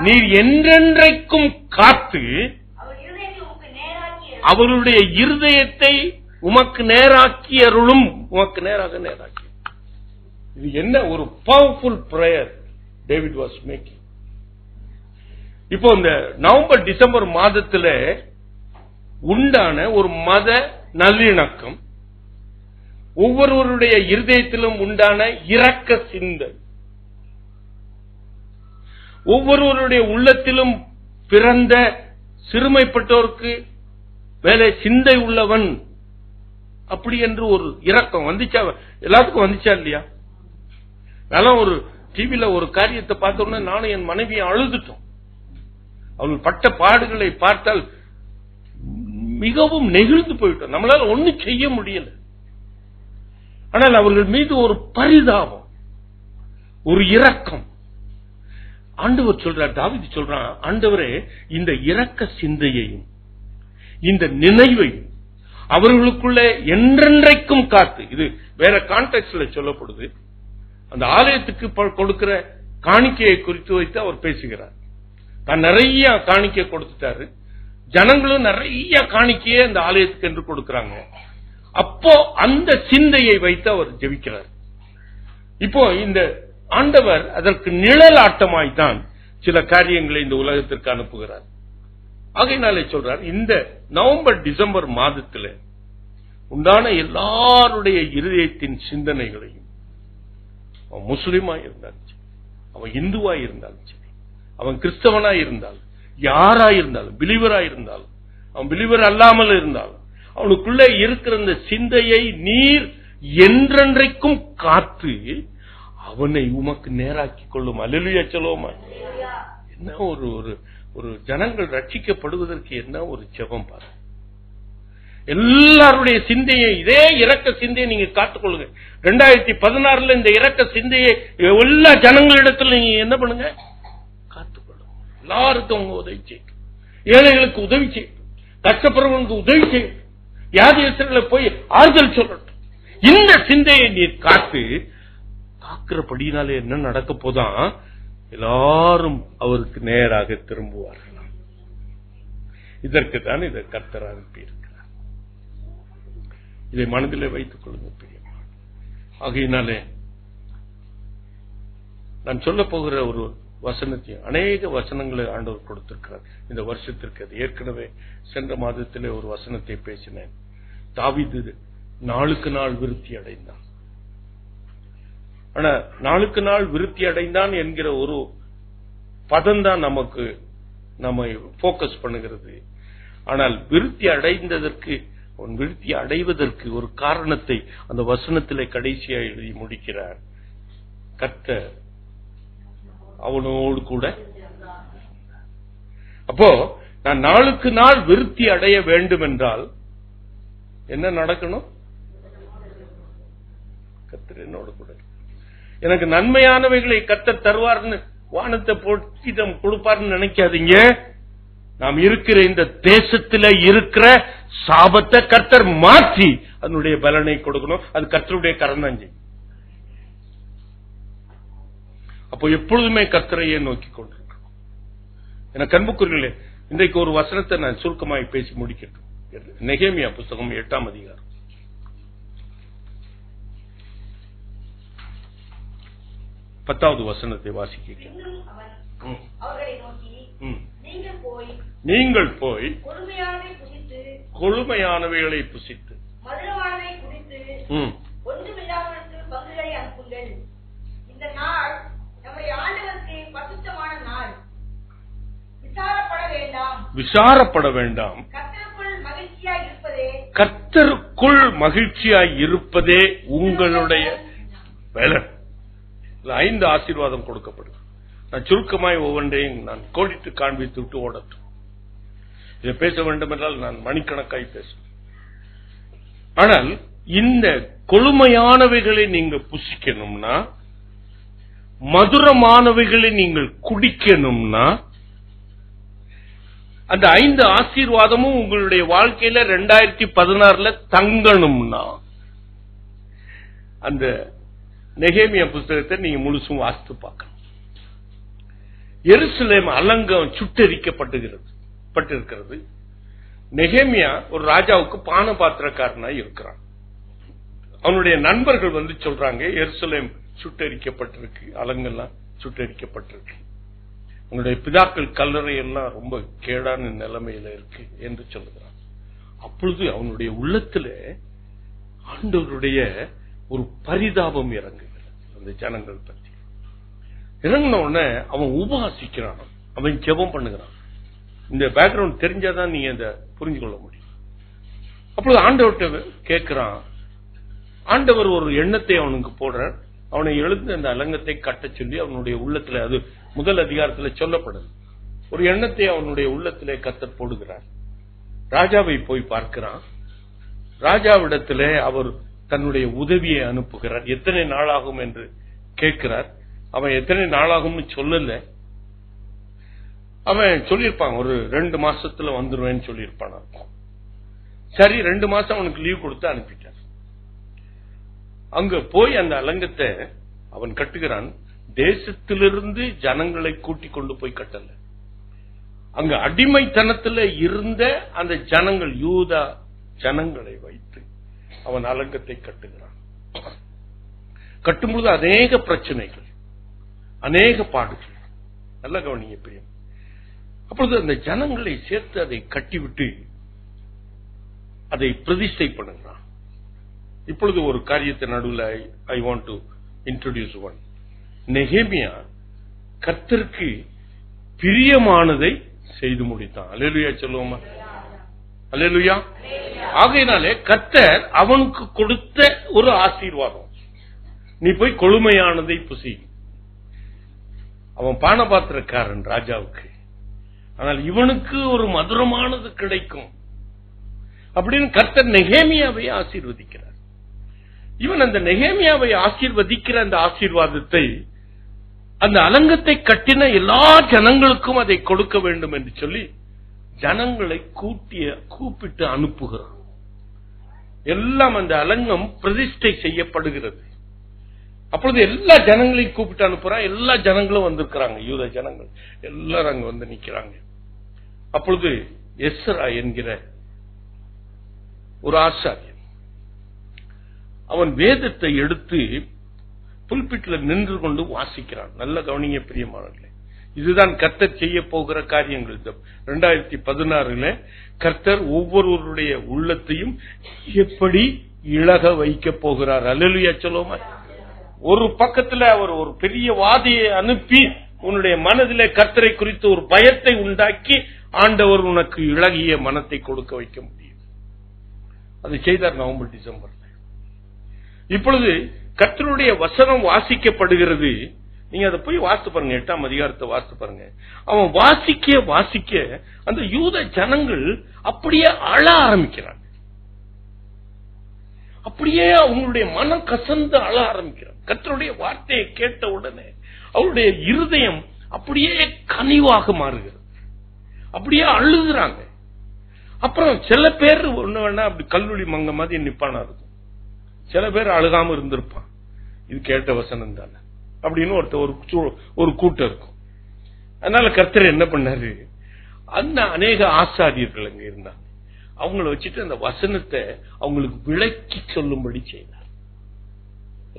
நீர் என்றென்றைக்கும் காத்து அவருடைய இருதயத்தை உமக்கு நேராக்கி அருளும். உமக்கு நேராக்கி. இது என்ன ஒரு powerful prayer David was making. இப்போ இந்த நவம்பர் டிசம்பர் மாதத்துல உண்டான ஒரு மத நல்லிணக்கம், ஒவ்வொருவருடைய இருதயத்திலும் உண்டான இரக்க சிந்தை, ஒவ்வொருவருடைய உள்ளத்திலும் பிறந்த சிறுமைப்பட்டோருக்கு மேலே சிந்தை உள்ளவன் அப்படி என்று ஒரு இரக்கம் வந்துச்சா? எல்லாத்துக்கும் வந்துச்சா இல்லையா? அதெல்லாம் ஒரு டிவில ஒரு காரியத்தை பார்த்தோம்னா நானும் என் மனைவியை அழுதுட்டோம். அவர்கள் பட்ட பாடுகளை பார்த்தால் மிகவும் நெகிழ்ந்து போயிட்டோம். நம்மளால ஒண்ணும் செய்ய முடியல. ஆனால் அவர்கள் மீது ஒரு பரிதாபம், ஒரு இரக்கம். ஆண்டவர் சொல்றார், தாவீது சொல்றான், ஆண்டவரே, இந்த இரக்க சிந்தையையும் இந்த நினைவையும் அவர்களுக்குள்ளே என்றென்றைக்கும் காத்து. இது வேற கான்டெக்ஸ்ட்ல சொல்லப்படுது. அந்த ஆலயத்துக்கு கொடுக்கிற காணிக்கையை குறித்து வைத்து அவர் பேசுகிறார். தான் நிறைய காணிக்கை கொடுத்துட்டாரு, ஜனங்களும் நிறைய காணிக்கையை அந்த ஆலயத்துக்கு என்று கொடுக்கிறாங்க. அப்போ அந்த சிந்தையை வைத்து அவர் ஜெபிக்கிறார். இப்போ இந்த ஆண்டவர் அதற்கு நிழலாட்டமாய்த்தான் சில காரியங்களை இந்த உலகத்திற்கு அனுப்புகிறார். ஆகையினாலே சொல்றார், இந்த நவம்பர் டிசம்பர் மாதத்தில் உண்டான எல்லாருடைய இருதயத்தின் சிந்தனைகளையும், அவன் முஸ்லிமா இருந்தாலும் சரி, அவன் இந்துவா இருந்தாலும் சரி, அவன் கிறிஸ்தவனா இருந்தாலும், யாரா இருந்தாலும், பிலீவரா இருந்தாலும், அவன் பிலீவர் அல்லாமல் இருந்தாலும், அவனுக்குள்ளே இருக்கிற இந்த சிந்தையை நீர் என்றென்றைக்கும் காத்து அவனை உமக்கு நேராக்கி கொள்ளும். அல்லேலூயா சொல்லுவோமா? என்ன ஒரு ஜனங்கள் ரட்சிக்கப்படுவதற்கு என்ன ஒரு ஜெபம் பாரு. எல்லாருடைய சிந்தையை, இதே இரக்க சிந்தையை நீங்க காத்துக்கொள்ளுங்க. 2016 இந்த இரக்க சிந்தையை எல்லா ஜனங்களிடத்துல நீங்க என்ன பண்ணுங்க? காத்துக்கொள்ளுங்க. எல்லாருக்கும் உங்க உதவி செய்யும், ஏழைகளுக்கு உதவி செய்யும், கஷ்டப்படுறவங்களுக்கு உதவி செய்யும், வியாதியஸ்தர்களை போய் ஆறுதல் சொல்லட்டும். இந்த சிந்தையை நீ காக்கிறபடினாலே என்ன நடக்க போதான், எல்லாரும் அவருக்கு நேராக திரும்புவார்கள். இதற்கு தான் இதை கர்த்தர் அனுப்பியிருக்கிறார். இதை மனதிலே வைத்துக் கொள்ளுங்க பிரியமான. ஆகையினாலே நான் சொல்ல போகிற ஒரு வசனத்தையும், அநேக வசனங்களை ஆண்டவர் கொடுத்திருக்கிறார் இந்த வருஷத்திற்கு. அது ஏற்கனவே சென்ற மாதத்திலே ஒரு வசனத்தை பேசினேன். தாவீது நாளுக்கு நாள் விருத்தி அடைந்தான். ஆனா நாளுக்கு நாள் விருத்தி அடைந்தான் என்கிற ஒரு பதம் தான் நமக்கு நம்ம போக்கஸ் பண்ணுகிறது. ஆனால் விருத்தி அடைந்ததற்கு, அவன் விருத்தி அடைவதற்கு ஒரு காரணத்தை அந்த வசனத்திலே கடைசியா எழுதி முடிக்கிறார். கர்த்தர் அவனோடு கூட. அப்போ நான் நாளுக்கு நாள் விருத்தி அடைய வேண்டும் என்றால் என்ன நடக்கணும்? கர்த்தர் என்னோடு கூட. எனக்கு நன்மையானவைகளை கர்த்தர் தருவார்னு வானத்தை போட்டிடம் கொடுப்பார்னு நினைக்காதீங்க. நாம் இருக்கிற இந்த தேசத்தில் இருக்கிற சாபத்தை கர்த்தர் மாற்றி அதனுடைய பலனை கொடுக்கணும். அது கர்த்தருடைய கரந்தாஞ்சி. அப்போ எப்பொழுதுமே கர்த்தரையே நோக்கி கொண்டிருக்கணும். எனக்கு அன்புக்குரியவர்களே, இன்றைக்கு ஒரு வசனத்தை நான் சுருக்கமாய் பேசி முடிக்கட்டும். நெகேமியா புத்தகம் 8ஆம் அதிகாரம் 10வது வசனத்தை வாசிக்க. நீங்கள் போய் கொழுமையானவைகளை புசித்து விசாரப்பட வேண்டாம், கர்த்தருக்குள் மகிழ்ச்சியாய் இருப்பதே உங்களுடைய பலன். 5 ஆசீர்வாதம் கொடுக்கப்படும். நான் சுருக்கமாய் ஒவ்வொன்றையும் நான் கோடிட்டு காண்பித்து விட்டு ஓடட்டும். இதை பேச வேண்டும் என்றால் நான் மணிக்கணக்காய் பேசுவேன். ஆனால் இந்த கொழுமையானவைகளை நீங்க புசிக்கணும்னா, மதுரமானவைகளை நீங்கள் குடிக்கணும்னா, அந்த 5 ஆசீர்வாதமும் உங்களுடைய வாழ்க்கையில 2016 தங்கணும்னா, அந்த நெகேமியா புத்தகத்தை நீங்க முழுசும் வாசித்து பார்க்கணும். எருசலேம் அலங்கம் சுட்டெரிக்கப்பட்டிருக்கிறது. நெகேமியா ஒரு ராஜாவுக்கு பான பாத்திரக்காரனாய் இருக்கிறான். அவனுடைய நண்பர்கள் வந்து சொல்றாங்க, எருசலேம் சுட்டெரிக்கப்பட்டிருக்கு, அலங்கெல்லாம் சுட்டெரிக்கப்பட்டிருக்கு, உங்களுடைய பிதாக்கள் கல்லறை எல்லாம் ரொம்ப கேடான நிலைமையில இருக்கு என்று சொல்லுகிறான். அப்பொழுது அவனுடைய உள்ளத்துல ஆண்டவருடைய ஒரு பரிதாபம் இறங்குகிறது. அந்த ஜனங்கள் பற்றி இறங்கின உடனே அவன் உபவாசிக்கிறான், அவன் ஜெபம் பண்ணுகிறான். இந்த பேக்ரவுண்ட் தெரிஞ்சாதான் நீங்க இதை புரிஞ்சு கொள்ள முடியும். அப்பொழுது ஆண்டவர்கிட்ட கேட்கிறான். ஆண்டவர் ஒரு எண்ணத்தை அவனுக்கு போடுறார். அவனை எழுந்து அந்த அலங்கத்தை கட்ட சொல்லி அவனுடைய உள்ளத்துல, அது முதல் அதிகாரத்தில் சொல்லப்படுது, ஒரு எண்ணத்தை அவனுடைய உள்ளத்திலே கர்த்தர் போடுகிறார். ராஜாவை போய் பார்க்கிறான். ராஜாவிடத்திலே அவர் தன்னுடைய உதவியை அனுப்புகிறார். எத்தனை நாளாகும் என்று கேட்கிறார். அவன் எத்தனை நாளாகும்னு சொல்லல. அவன் சொல்லியிருப்பான், ஒரு 2 மாசத்துல வந்துருவேன்னு சொல்லியிருப்பான். சரி, 2 மாசம் அவனுக்கு லீவ் கொடுத்து அனுப்பிட்டார். அங்க போய் அந்த அலங்கத்தை அவன் கட்டுகிறான். தேசத்திலிருந்து ஜனங்களை கூட்டிக் கொண்டு போய் கட்டல. அங்க அடிமைத்தனத்துல இருந்த அந்த ஜனங்கள், யூதா ஜனங்களை வைத்து அவன் அலங்கத்தை கட்டுகிறான். கட்டும்பொழுது அநேக பிரச்சனைகள், அநேக பாடுகள். நல்ல கவனிங்க பிரியம். அப்பொழுது அந்த ஜனங்களை சேர்த்து அதை கட்டிவிட்டு அதை பிரதிஷ்டை பண்ணுகிறான். இப்பொழுது ஒரு காரியத்தை நடுவில் I want to introduce one. நெகேமியா கர்த்தருக்கு பிரியமானதை செய்து முடித்தான். அல்லேலூயா சொல்லுவோமா? அல்லேலூயா. ஆகையினாலே கர்த்தர் அவனுக்கு கொடுத்த ஒரு ஆசீர்வாதம், நீ போய் கொழுமையானதை புசி. அவன் பானபாத்திரக்காரன் ராஜாவுக்கு, ஆனால் இவனுக்கு ஒரு மதுரமானது கிடைக்கும் அப்படின்னு கர்த்தர் நெகேமியாவை ஆசீர்வதிக்கிறார். இவன் அந்த நெகேமியாவை ஆசீர்வதிக்கிற அந்த ஆசீர்வாதத்தை அந்த அலங்கத்தை கட்டின எல்லா ஜனங்களுக்கும் அதை கொடுக்க வேண்டும் என்று சொல்லி ஜனங்களை கூப்பிட்டு அனுப்புகிறான். எல்லாம் அந்த அலங்கம் பிரதிஷ்டை செய்யப்படுகிறது. அப்பொழுது எல்லா ஜனங்களையும் கூப்பிட்டு அனுப்புறான். எல்லா ஜனங்களும் வந்திருக்கிறாங்க, யூத ஜனங்கள் எல்லாரும் அங்க வந்து நிக்கிறாங்க. அப்பொழுது எஸ்ரா என்கிற ஒரு ஆசாரியன் அவன் வேதத்தை எடுத்து புல்பிட்ல நின்று கொண்டு வாசிக்கிறான். நல்ல கவனிங்க பிரியமானவர்களே, இதுதான் கர்த்தர் செய்ய போகிற காரியங்கள். 2016 கர்த்தர் ஒவ்வொருவருடைய உள்ளத்தையும் எப்படி இழக வைக்க போகிறார். அல்லேலூயா சொல்லுவோமா? ஒரு பக்கத்துல அவர் ஒரு பெரிய வாதியை அனுப்பி உன்னுடைய மனதிலே கர்த்தரை குறித்து ஒரு பயத்தை உண்டாக்கி ஆண்டவர் உனக்கு இழகிய மனத்தை கொடுக்க வைக்க முடியும். அது செய்தார் நவம்பர் டிசம்பர்ல. இப்பொழுது கர்த்தருடைய வசனம் வாசிக்கப்படுகிறது. நீங்க அதை போய் வாசித்து பாருங்க, 8ஆம் அதிகாரத்தை வாசித்து பாருங்க. அவன் வாசிக்க வாசிக்க அந்த யூத ஜனங்கள் அப்படியே அழ ஆரம்பிக்கிறாங்க. அப்படியே அவங்களுடைய மனம் கசந்து அழ ஆரம்பிக்கிறாங்க. கர்த்தருடைய வார்த்தையை கேட்ட உடனே அவருடைய இருதயம் அப்படியே கனிவாக மாறுகிறது. அப்படியே அழுகுறாங்க. அப்புறம் சில பேர் ஒண்ணு வேணா அப்படி கல்லூரி மங்க மாதிரி நிப்பானா இருக்கும். சில பேர் அழுகாம இருந்திருப்பான். இது கேட்ட வசனம் தானே அப்படின்னு ஒரு கூட்டம் இருக்கும். அதனால கர்த்தர் என்ன பண்ணாரு, அந்த அநேக ஆசாரியர்கள் அங்க இருந்தாங்க. அவங்கள வச்சுட்டு அந்த வசனத்தை அவங்களுக்கு விளக்கி சொல்லும்படி செய்தார்.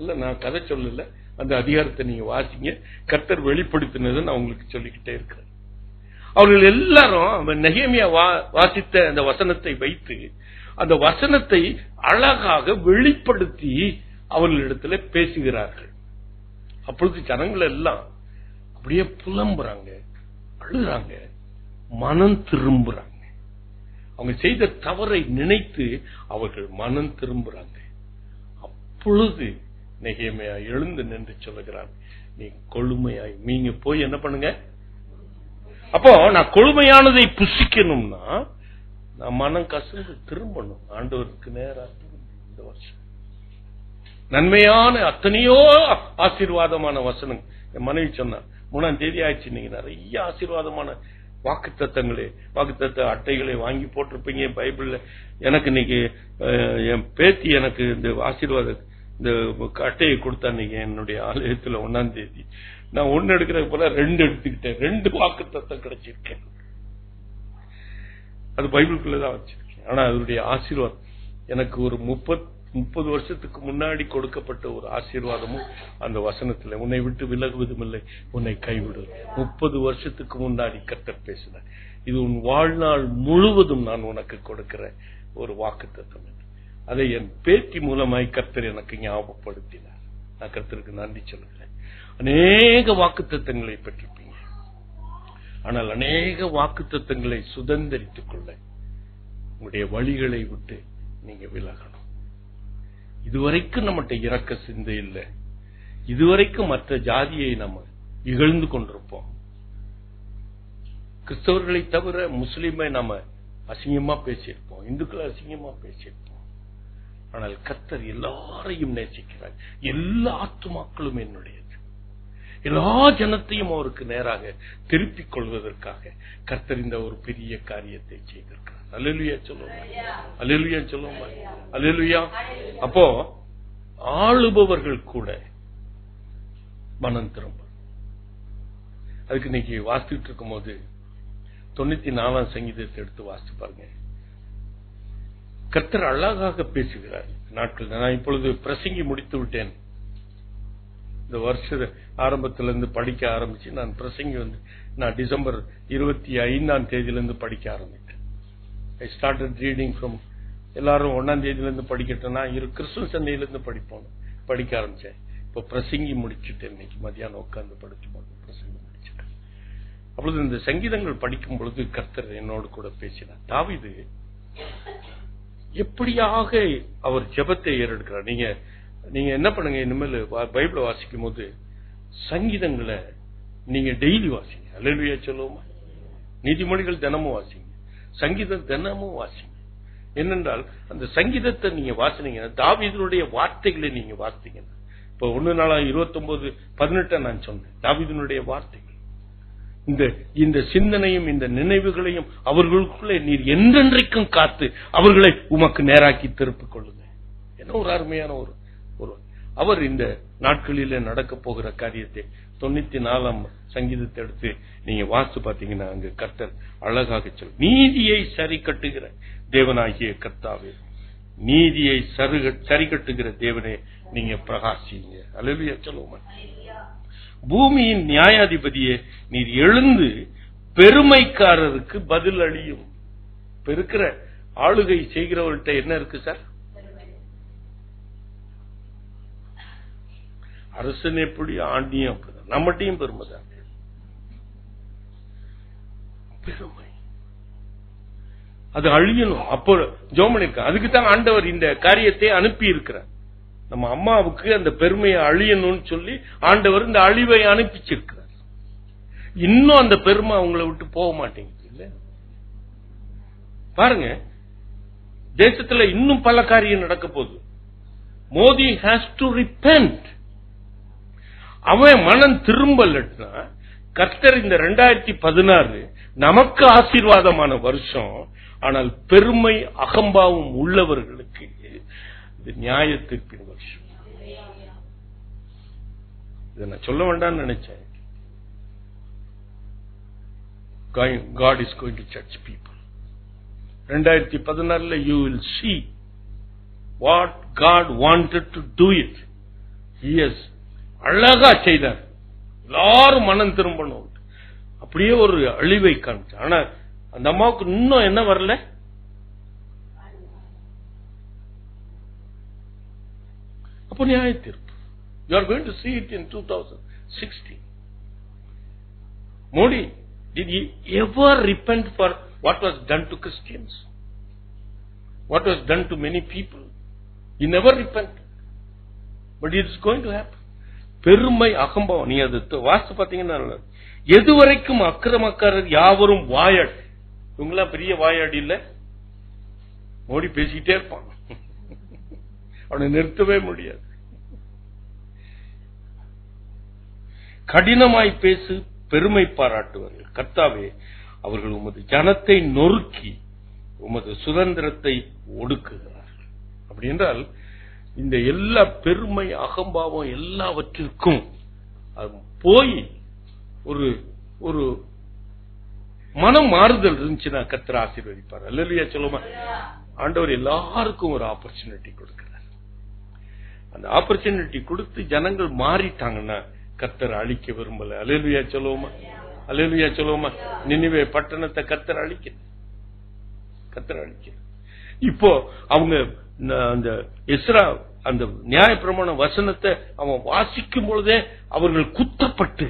இல்ல நான் கதை சொல்லல, அந்த அதிகாரத்தை நீங்க வாசிங்க. கர்த்தர் வெளிப்படுத்தினது நான் உங்களுக்கு சொல்லிக்கிட்டே இருக்கிறேன். அவர்கள் எல்லாரும் நெகேமியா வாசித்த அந்த வசனத்தை வைத்து அந்த வசனத்தை அழகாக வெளிப்படுத்தி அவர்களிடத்துல பேசுகிறார்கள். அப்பொழுது ஜனங்கள் எல்லாம் அப்படியே புலம்புறாங்க, அழுறாங்க, மனம் திரும்புறாங்க. அவங்க செய்த தவறை நினைத்து அவர்கள் மனம் திரும்புறாங்க. அப்பொழுது நெகேமியா எழுந்து நின்று சொல்லுகிறான், நீ கொழுமையாய் நீங்க போய் என்ன பண்ணுங்க. அப்போ நான் கொழுமையானதை புசிக்கணும்னா நான் மனம் கசந்து திரும்பணும் ஆண்டவருக்கு நேரா. இந்த வருஷம் நன்மையான அத்தனையோ ஆசீர்வாதமான வசனம் என் மனைவி சொன்னா 3ஆம் தேதி ஆயிடுச்சு. நீங்க நிறைய ஆசீர்வாதமான வாக்குத்தத்த அட்டைகளை வாங்கி போட்டிருப்பீங்க பைபிள்ல. எனக்கு இன்னைக்கு என் பேத்தி எனக்கு இந்த ஆசீர்வாத இந்த அட்டையை கொடுத்தா நீங்க என்னுடைய ஆலயத்துல 1ஆம் தேதி நான் 1 எடுக்கிறது போல 2 எடுத்துக்கிட்டேன். 2 வாக்குத்தத்தம் கிடைச்சிருக்கேன். அது பைபிளுக்குள்ளதான் வச்சிருக்கேன். ஆனா அதனுடைய ஆசீர்வாதம் எனக்கு ஒரு 30 வருஷத்துக்கு முன்னாடி கொடுக்கப்பட்ட ஒரு ஆசீர்வாதமும் அந்த வசனத்துல, உன்னை விட்டு விலகுவதும் இல்லை, உன்னை கைவிடு. 30 வருஷத்துக்கு முன்னாடி கர்த்தர் பேசினார். இது உன் வாழ்நாள் முழுவதும் நான் உனக்கு கொடுக்கிற ஒரு வாக்குத்தத்தம். அதை என் பேட்டி மூலமாய் கர்த்தர் எனக்கு ஞாபகப்படுத்தினார். நான் கர்த்தருக்கு நன்றி சொல்லுகிறேன். அநேக வாக்குத்தத்தங்களை பெற்றிருப்பீங்க. ஆனால் அநேக வாக்குத்தத்தங்களை சுதந்திரித்துக் கொள்ள உங்களுடைய வழிகளை விட்டு நீங்க விலகணும். இதுவரைக்கும் நம்மகிட்ட இரக்க சிந்தை இல்லை. இதுவரைக்கும் மற்ற ஜாதியை நம்ம இகழ்ந்து கொண்டிருப்போம். கிறிஸ்தவர்களை தவிர முஸ்லிமை நாம அசிங்கமா பேசியிருப்போம், இந்துக்களை அசிங்கமா பேசியிருப்போம். ஆனால் கர்த்தர் எல்லாரையும் நேசிக்கிறார். எல்லா ஆத்துமாக்களும் என்னுடையது. எல்லா ஜனத்தையும் அவருக்கு நேராக திருப்பிக் கொள்வதற்காக கர்த்தர் இந்த ஒரு பெரிய காரியத்தை செய்திருக்கிறார். அல்லேலூயா சொல்லுவோம், அல்லேலூயா சொல்லுவோம், அல்லேலூயா. அப்போ ஆளுபவர்கள் கூட மனம் திரும்ப. அதுக்கு இன்னைக்கு வாசித்துட்டு இருக்கும் போது 94ஆம் சங்கீதத்தை எடுத்து வாசித்து பாருங்க. கர்த்தர் அழகாக பேசுகிறார். நாட்கள் நான் இப்பொழுது பிரசங்கி முடித்து விட்டேன். இந்த வருஷ ஆரம்பத்திலிருந்து படிக்க ஆரம்பிச்சு நான் பிரசங்கி நான் டிசம்பர் 25ஆம் தேதியிலிருந்து படிக்க ஆரம்பித்தேன். ஐ ஸ்டார்டட் ரீடிங் ஃப்ரம் எல்லாரும் 1ஆம் தேதியிலிருந்து படிக்கட்டேன்னா கிறிஸ்துவ சந்தையிலிருந்து படிக்க ஆரம்பிச்சேன். இப்ப பிரசங்கி முடிச்சுட்டேன். இன்னைக்கு மதியானம் உட்கார்ந்து படிக்கும்போது பிரசங்கி முடிச்சுட்டேன். அப்பொழுது இந்த சங்கீதங்கள் படிக்கும் பொழுது கர்த்தர் என்னோடு கூட பேசினார். தாவீது எப்படியாக அவர் ஜெபத்தை ஏறெடுக்கிறார். நீங்க என்ன பண்ணுங்க, இனிமேல் பைபிளை வாசிக்கும் போது சங்கீதங்களை நீங்க டெய்லி வாசிங்க. அல்லேலூயா சொல்லுவோமா? நீதிமொழிகள் தினமும் வாசிங்க, சங்கீதம் தினமும் வாசிங்க. என்னென்றால் அந்த சங்கீதத்தை நீங்க வாசினீங்க, தாவீதுனுடைய வார்த்தைகளை நீங்க வாசித்தீங்கன்னா, இப்ப 1 நாளாக 29:18 நான் சொன்னேன். தாவீதுனுடைய வார்த்தைகள் இந்த சிந்தனையும் இந்த நினைவுகளையும் அவர்களுக்குள்ளே நீர் என்றென்றைக்கும் காத்து அவர்களை உமக்கு நேராக்கி திருப்பிக் கொள்ளுங்க. என்ன ஒரு அருமையான ஒரு அவர் இந்த நாட்களிலே நடக்க போகிற காரியத்தை 94ஆம் சங்கீதத்தை எடுத்து நீங்க வாசித்து பாத்தீங்கன்னா அங்கு கர்த்தர் அழகாக சொல், நீதியை சரி கட்டுகிற தேவனாகிய கர்த்தாவே, நீதியை சரி கட்டுகிற தேவனே நீங்க பிரகாசிங்க. அல்லேலூயா சொல்லுவோமா. பூமியின் நியாயாதிபதியே நீர் எழுந்து பெருமைக்காரருக்கு பதில் அளியும். பெருக்கிற ஆளுகை செய்கிறவர்கிட்ட என்ன இருக்கு சார்? அரசன் எப்படி ஆண்டியும் அப்படிதான், நம்மகிட்டையும் பெருமை தான். பெருமை அது அழியணும். அப்போ ஜோமன் இருக்க அதுக்கு தான் ஆண்டவர் இந்த காரியத்தை அனுப்பி இருக்கிறார். நம்ம அம்மாவுக்கு அந்த பெருமையை அழியணும்னு சொல்லி ஆண்டவர் இந்த அழிவை அனுப்பிச்சிருக்கிறார். இன்னும் அந்த பெருமை அவங்களை விட்டு போக மாட்டேங்குது இல்ல. பாருங்க, தேசத்துல இன்னும் பல காரியம் நடக்க போகுது. Modi has to repent. அவன் மனம் திரும்பலட்னா கர்த்தர் இந்த 2016 நமக்கு ஆசீர்வாதமான வருஷம். ஆனால் பெருமை அகம்பாவம் உள்ளவர்களுக்கு இது நியாய தீர்ப்பின் வருஷம். இதை நான் சொல்ல வேண்டாம்னு நினைச்சேன். God is going to judge people. 2016 you will see what God wanted to do it. He has அழகா செய்தார். எல்லாரும் மனம் திரும்பணும். அப்படியே ஒரு அழிவை காமிச்சு. ஆனா அந்த அம்மாவுக்கு இன்னும் என்ன வரல? அப்போ நியாய தீர்ப்பு. You are going to see it in 2016. Modi, did he ever repent for what was done to Christians? What was done to many people? He never repented. But it is going to happen. பெருமை அகம்பாவம். நீ அது வாசித்து பாத்தீங்கன்னா எதுவரைக்கும் அக்கிரமக்காரர் யாவரும் வாயாடி. இவங்களா பெரிய வாயாடி இல்ல. மோடி பேசிக்கிட்டே இருப்பான், அவனை நிறுத்தவே முடியாது. கடினமாய் பேசு பெருமை பாராட்டுவார்கள். கர்த்தாவே, அவர்கள் உமது ஜனத்தை நொறுக்கி உமது சுதந்திரத்தை ஒடுக்குகிறார்கள். அப்படி என்றால் இந்த எல்லா பெருமை அகம்பாவம் எல்லாவற்றிற்கும் போய் ஒரு ஒரு மனம் மாறுதல் இருந்துச்சுன்னா கர்த்தர் ஆசீர்வதிப்பார். அல்லேலூயா சொல்லுமா. ஆண்டவர் எல்லாருக்கும் ஒரு ஆப்பர்ச்சுனிட்டி கொடுக்கிறார். அந்த ஆப்பர்ச்சுனிட்டி கொடுத்து ஜனங்கள் மாறிட்டாங்கன்னா கர்த்தர் அழிக்க விரும்பல. அல்லேலூயா சொல்லுவோமா. அல்லேலூயா சொல்லுவோமா. நினிவே பட்டணத்தை கர்த்தர் அழிக்க. இப்போ அவங்க அந்த எஸ்ரா அந்த நியாயப்பிரமாண வசனத்தை அவன் வாசிக்கும் பொழுதே அவர்கள் குத்தப்பட்டு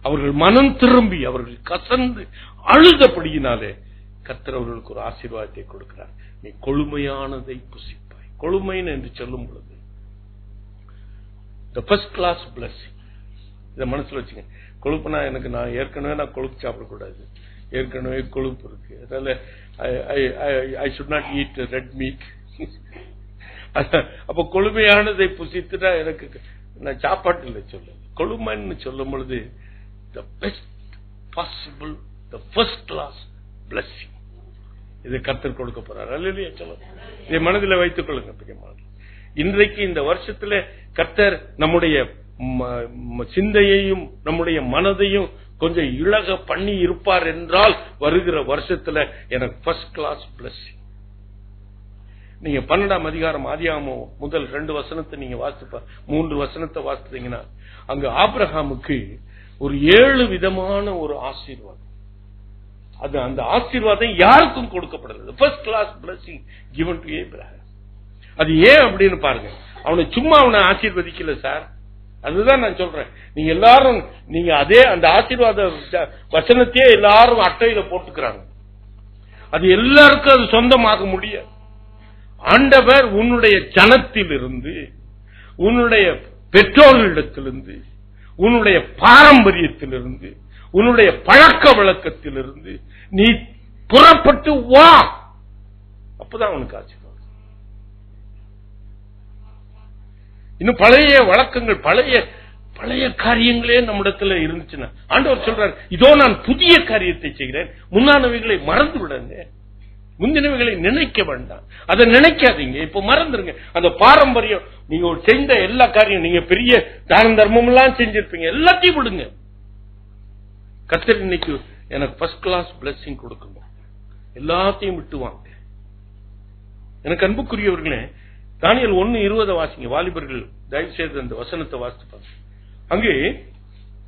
அவர்கள் மனம் திரும்பி அவர்கள் கசந்து அழுதபடியினாலே கர்த்தர் அவர்களுக்கு ஒரு ஆசீர்வாதத்தை கொடுக்கிறார். நீ கொழுமையானதை புசிப்பாய். கொழுமைன்னு என்று சொல்லும் பொழுது the first class blessing. இத மனசுல வச்சுங்க. கொழுப்புனா எனக்கு நான் ஏற்கனவே கொழுப்பு சாப்பிடக்கூடாது. ஏற்கனவே கொழுப்பு இருக்கு. அதனால I should not eat red meat. அப்ப கொழுமையானதை புசித்துட்டா எனக்கு நான் சாப்பாட்டுல சொல்ல. கொழுமைன்னு சொல்லும் பொழுது the best possible, the first class blessing. இதை கர்த்தர் கொடுக்க போறார். அல்லேலூயா சொல்லுங்க. இதை மனதில் வைத்துக் கொள்ளுங்க. இன்றைக்கு இந்த வருஷத்துல கர்த்தர் நம்முடைய சிந்தையையும் நம்முடைய மனதையும் கொஞ்சம் இழக பண்ணி இருப்பார் என்றால் வருகிற வருஷத்துல எனக்கு ஃபர்ஸ்ட் கிளாஸ் பிளஸிங். நீங்க 12ஆம் அதிகாரம் ஆதியாகமம் முதல் 2 வசனத்தை நீங்க வாசிப்பா 3 வசனத்தை வாசித்தீங்கன்னா அங்க ஆபிரகாமுக்கு ஒரு 7 விதமான ஒரு ஆசீர்வாதம். அது அந்த ஆசீர்வாதம் யாருக்கும் கொடுக்கப்படல. First class blessing given to Abraham. அது ஏன் அப்படின்னு பாருங்க. அவனை சும்மா அவனை ஆசீர்வதிக்கல சார். அதுதான் நான் சொல்றேன். நீங்க எல்லாரும் நீங்க அதே அந்த ஆசீர்வாத வசனத்தையே எல்லாரும் அட்டையில போட்டுக்கிறாங்க. அது எல்லாருக்கும் அது சொந்தமாக முடியாது. ஆண்டவர் உன்னுடைய ஜனத்திலிருந்து, உன்னுடைய பெற்றோர்களிடத்திலிருந்து, உன்னுடைய பாரம்பரியத்திலிருந்து, உன்னுடைய பழக்க வழக்கத்திலிருந்து நீ புறப்பட்டு வா, அப்பதான் உனக்கு ஆசீர்வாதம். இன்னும் பழைய வழக்கங்கள், பழைய பழைய காரியங்களே நம்மிடத்துல இருந்துச்சுன்னா ஆண்டவர் சொல்றாரு, இதோ நான் புதிய காரியத்தை செய்கிறேன், முன்னானவைகளை மறந்து விடுங்க, முந்தினவைகளை நினைக்க வேண்டாம். அதை நினைக்காதீங்க, இப்ப மறந்துருங்க. அந்த பாரம்பரியம், நீங்க செய்த எல்லா காரியம், நீங்க பெரிய தான தர்மம் எல்லாம் செஞ்சிருப்பீங்க, எல்லாத்தையும் விடுங்க. கர்த்தர் இன்னைக்கு எனக்கு ஃபர்ஸ்ட் கிளாஸ் பிளெஸிங் கொடுக்கணும், எல்லாத்தையும் விட்டுவாங்க. எனக்கு அன்புக்குரியவர்களே, தானியேல் 1:20 வாசிங்க. வாலிபர்கள் தயவு செய்து அந்த வசனத்தை வாசிப்பாங்க. அங்கே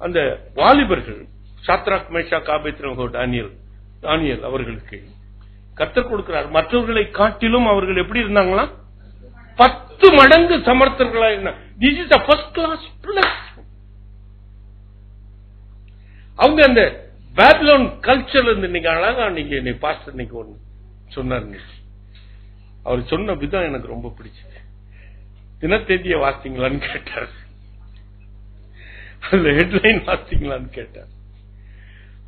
அந்த வாலிபர்கள் சாத்ராக், மேஷாக், ஆபேத்நேகோ, தானியேல் அவர்களுக்கு கர்த்தர் கொடுக்கிறார். மற்றவர்களை காட்டிலும் அவர்கள் எப்படி இருந்தாங்களா? 10 மடங்கு சமர்த்தர்களா இருந்தாங்க. This is the first class plus. அவங்க அந்த பாபிலோன் கல்ச்சர்ல இருந்து இன்னைக்கு அழகா நீங்க பாஸ்டர் இன்னைக்கு ஒண்ணு சொன்னார். அவர் சொன்ன விதம் எனக்கு ரொம்ப பிடிச்சது. தினத்தேதியை வாசித்தீங்களான்னு கேட்டார், அதுல ஹெட்லைன் வாசித்தீங்களான்னு கேட்டார்.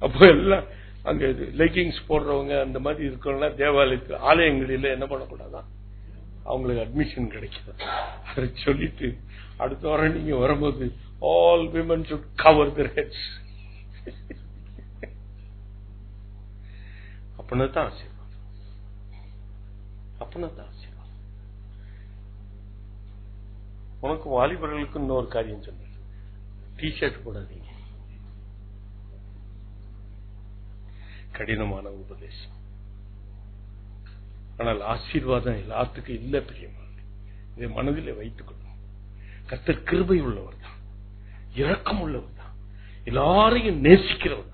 அப்போ எல்லாம் அங்க லெகிங்ஸ் போடுறவங்க அந்த மாதிரி இருக்கவங்க தேவாலயத்தில் ஆலயங்களில் என்ன பண்ணக்கூடாதான், அவங்களுக்கு அட்மிஷன் கிடைக்குது. அதை சொல்லிட்டு அடுத்த வாரம் நீங்க வரும்போது all women should cover their heads. அப்பதான் ஆசீர்வாதம், அப்பதான் ஆசீர்வாதம். உனக்கு வாலிபர்களுக்கு இன்னொரு காரியம் சொன்ன, டிஷர்ட் போடாதீங்க. கடினமான உபதேசம், ஆனால் ஆசீர்வாதம் எல்லாத்துக்கும் இல்ல பிரியமான. இதை மனதிலே வைத்துக் கொள்ளும். கர்த்தர் கிருபை உள்ளவர் தான், இரக்கம் உள்ளவர் தான், எல்லாரையும் நேசிக்கிறவர் தான்.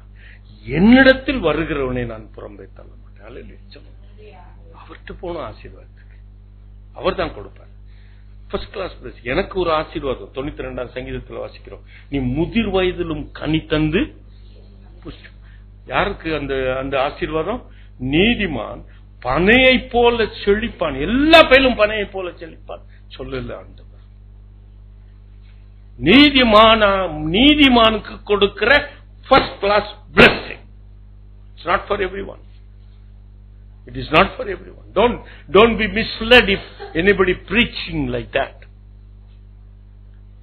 என்னிடத்தில் வருகிறவனை நான் புறம்பே தள்ள மாட்டேன். அவர்கிட்ட போன ஆசீர்வாதத்துக்கு அவர் தான் கொடுப்பார். First class plus. எனக்கு ஒரு ஆசீர்வாதம் 92ஆம் சங்கீதத்தில் வாசிக்கிறோம், நீ முதிர் வயதிலும் கனி தந்து புஷ்டி. யாருக்கு அந்த அந்த ஆசீர்வாதம்? நீதிமான் பனையை போல செழிப்பான். எல்லா பயிலும் பனையை போல செழிப்பான் சொல்லல ஆண்டவர். நீதிமானுக்கு கொடுக்கிற first class blessing. It's not for everyone. It is not for everyone. Don't be misled if anybody preaching like that.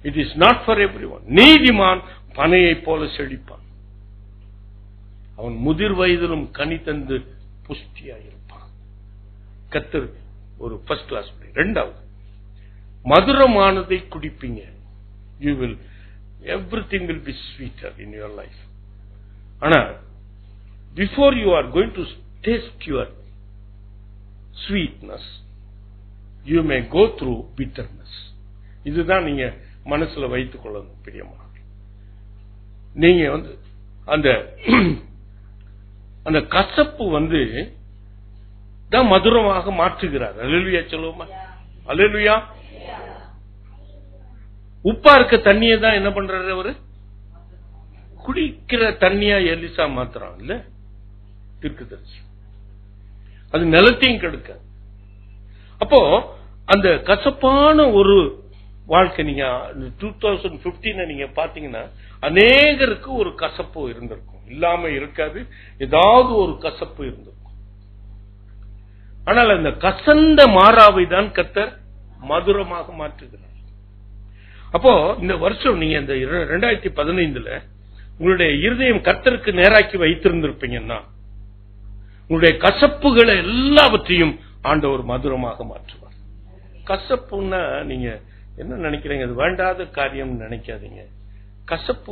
It is not for everyone. நீதிமான் பனையை போல செழிப்பான், அவன் முதிர் வயதிலும் கனி தந்து புஷ்டியாயிருப்பான். கர்த்தர் ஒரு ஃபர்ஸ்ட் கிளாஸ். இரண்டாவது, மதுரமானதை குடிப்பீங்க. You will, everything will be sweeter in your life. ஆனா before you are going to taste your sweetness, you may go through bitterness. இதுதான் நீங்க மனசுல வைத்துக் கொள்ளணும் பிரியமான. நீங்க அந்த கசப்பு தான் மதுரமாக மாற்றுகிறார். அல்லேலூயா சொல்லுவோமா? அல்லேலூயா. உப்பா இருக்க தண்ணியை தான் என்ன பண்றாரு அவரு? குடிக்கிற தண்ணியா எலிசா மாத்திரம் இல்ல, தீர்க்கதரிசி. அது நிலத்தையும் கெடுக்க. அப்போ அந்த கசப்பான ஒரு வாழ்க்கை நீங்க 2015 நீங்க பாத்தீங்கன்னா அநேகருக்கு ஒரு கசப்பு இருந்திருக்கும், இல்லாம இருக்காது, ஏதாவது ஒரு கசப்பு இருந்திருக்கும். ஆனால் அந்த கசந்த மாறாவை தான் கர்த்தர் மதுரமாக மாற்றுகிறார். அப்போ இந்த வருஷம் நீங்க இந்த 2015 உங்களுடைய இருதயம் கர்த்தருக்கு நேராக்கி வைத்திருந்திருப்பீங்கன்னா உங்களுடைய கசப்புகளை எல்லாவற்றையும் ஆண்டவர் மதுரமாக மாற்றுவார். கசப்புன்னா நீங்க என்ன நினைக்கிறீங்க? அது வேண்டாத காரியம் நினைக்காதீங்க. கசப்பு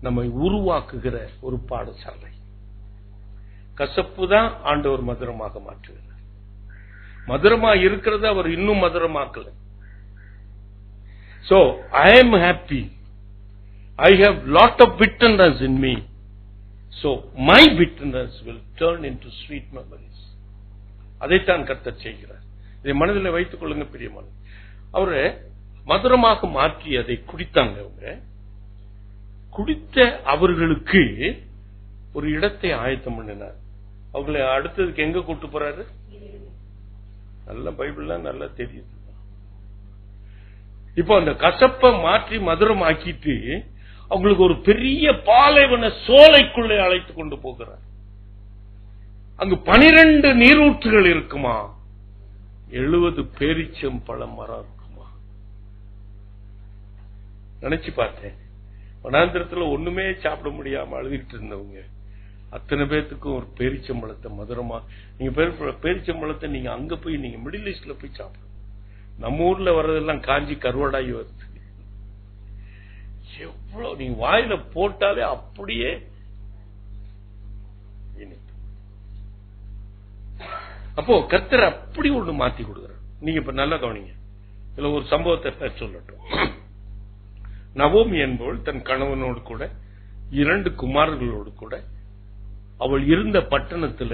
நம்மை உருவாக்குகிற ஒரு பாடசாலை. கசப்பு தான் ஆண்டவர் மதுரமாக மாற்றுகிறார். மதுரமா இருக்கிறது அவர் இன்னும் மதுரமாக்கல. So I am happy. I have lot of bitterness in me. So my bitterness will turn into sweet memories. அதைத்தான் கர்த்தர் செய்கிறார். இதை மனதில் வைத்துக் கொள்ளுங்க பிரியமான. அவரு மதுரமாக மாற்றி அதை குடித்தாங்க. அவங்க குடித்த அவர்களுக்கு ஒரு இடத்தை ஆயத்தம் பண்ணினார். அவங்களை அடுத்ததுக்கு எங்க கூட்டு போறாரு? நல்ல பைபிள்லாம் நல்லா தெரியுது. இப்போ அந்த கசப்பை மாற்றி மதுரம் ஆக்கிட்டு அவங்களுக்கு ஒரு பெரிய பாலைவன சோலைக்குள்ளே அழைத்து கொண்டு போகிறார். அங்கு 12 நீரூற்றுகள் இருக்குமா, 70 பேரிச்சம் பழ மரம் இருக்குமா. நினைச்சு பார்த்தேன். வனாந்திரத்துல ஒண்ணுமே சாப்பிட முடியாம அழுதுகிட்டு இருந்தவங்க அத்தனை பேர்த்துக்கும் ஒரு பேரிச்சம்பழத்தை மதுரமா, நீங்க பேரிச்சம்பழத்தை நீங்க அங்க போய் நீங்க மிடில் ஈஸ்ட்ல போய் சாப்பிடணும். நம்ம ஊர்ல வர்றதெல்லாம் காஞ்சி கருவாடாகி வருது. எவ்வளவு நீங்க வாயில போட்டாலே அப்படியே அப்போ கர்த்தர் அப்படி ஒண்ணு மாத்தி கொடுக்குறார். நீங்க இப்ப நல்லா கவனிங்க. இதுல ஒரு சம்பவத்தை சொல்லட்டும். நவோமி என்பவள் தன் கணவனோடு கூட 2 குமாரர்களோடு கூட அவள் இருந்த பட்டணத்துல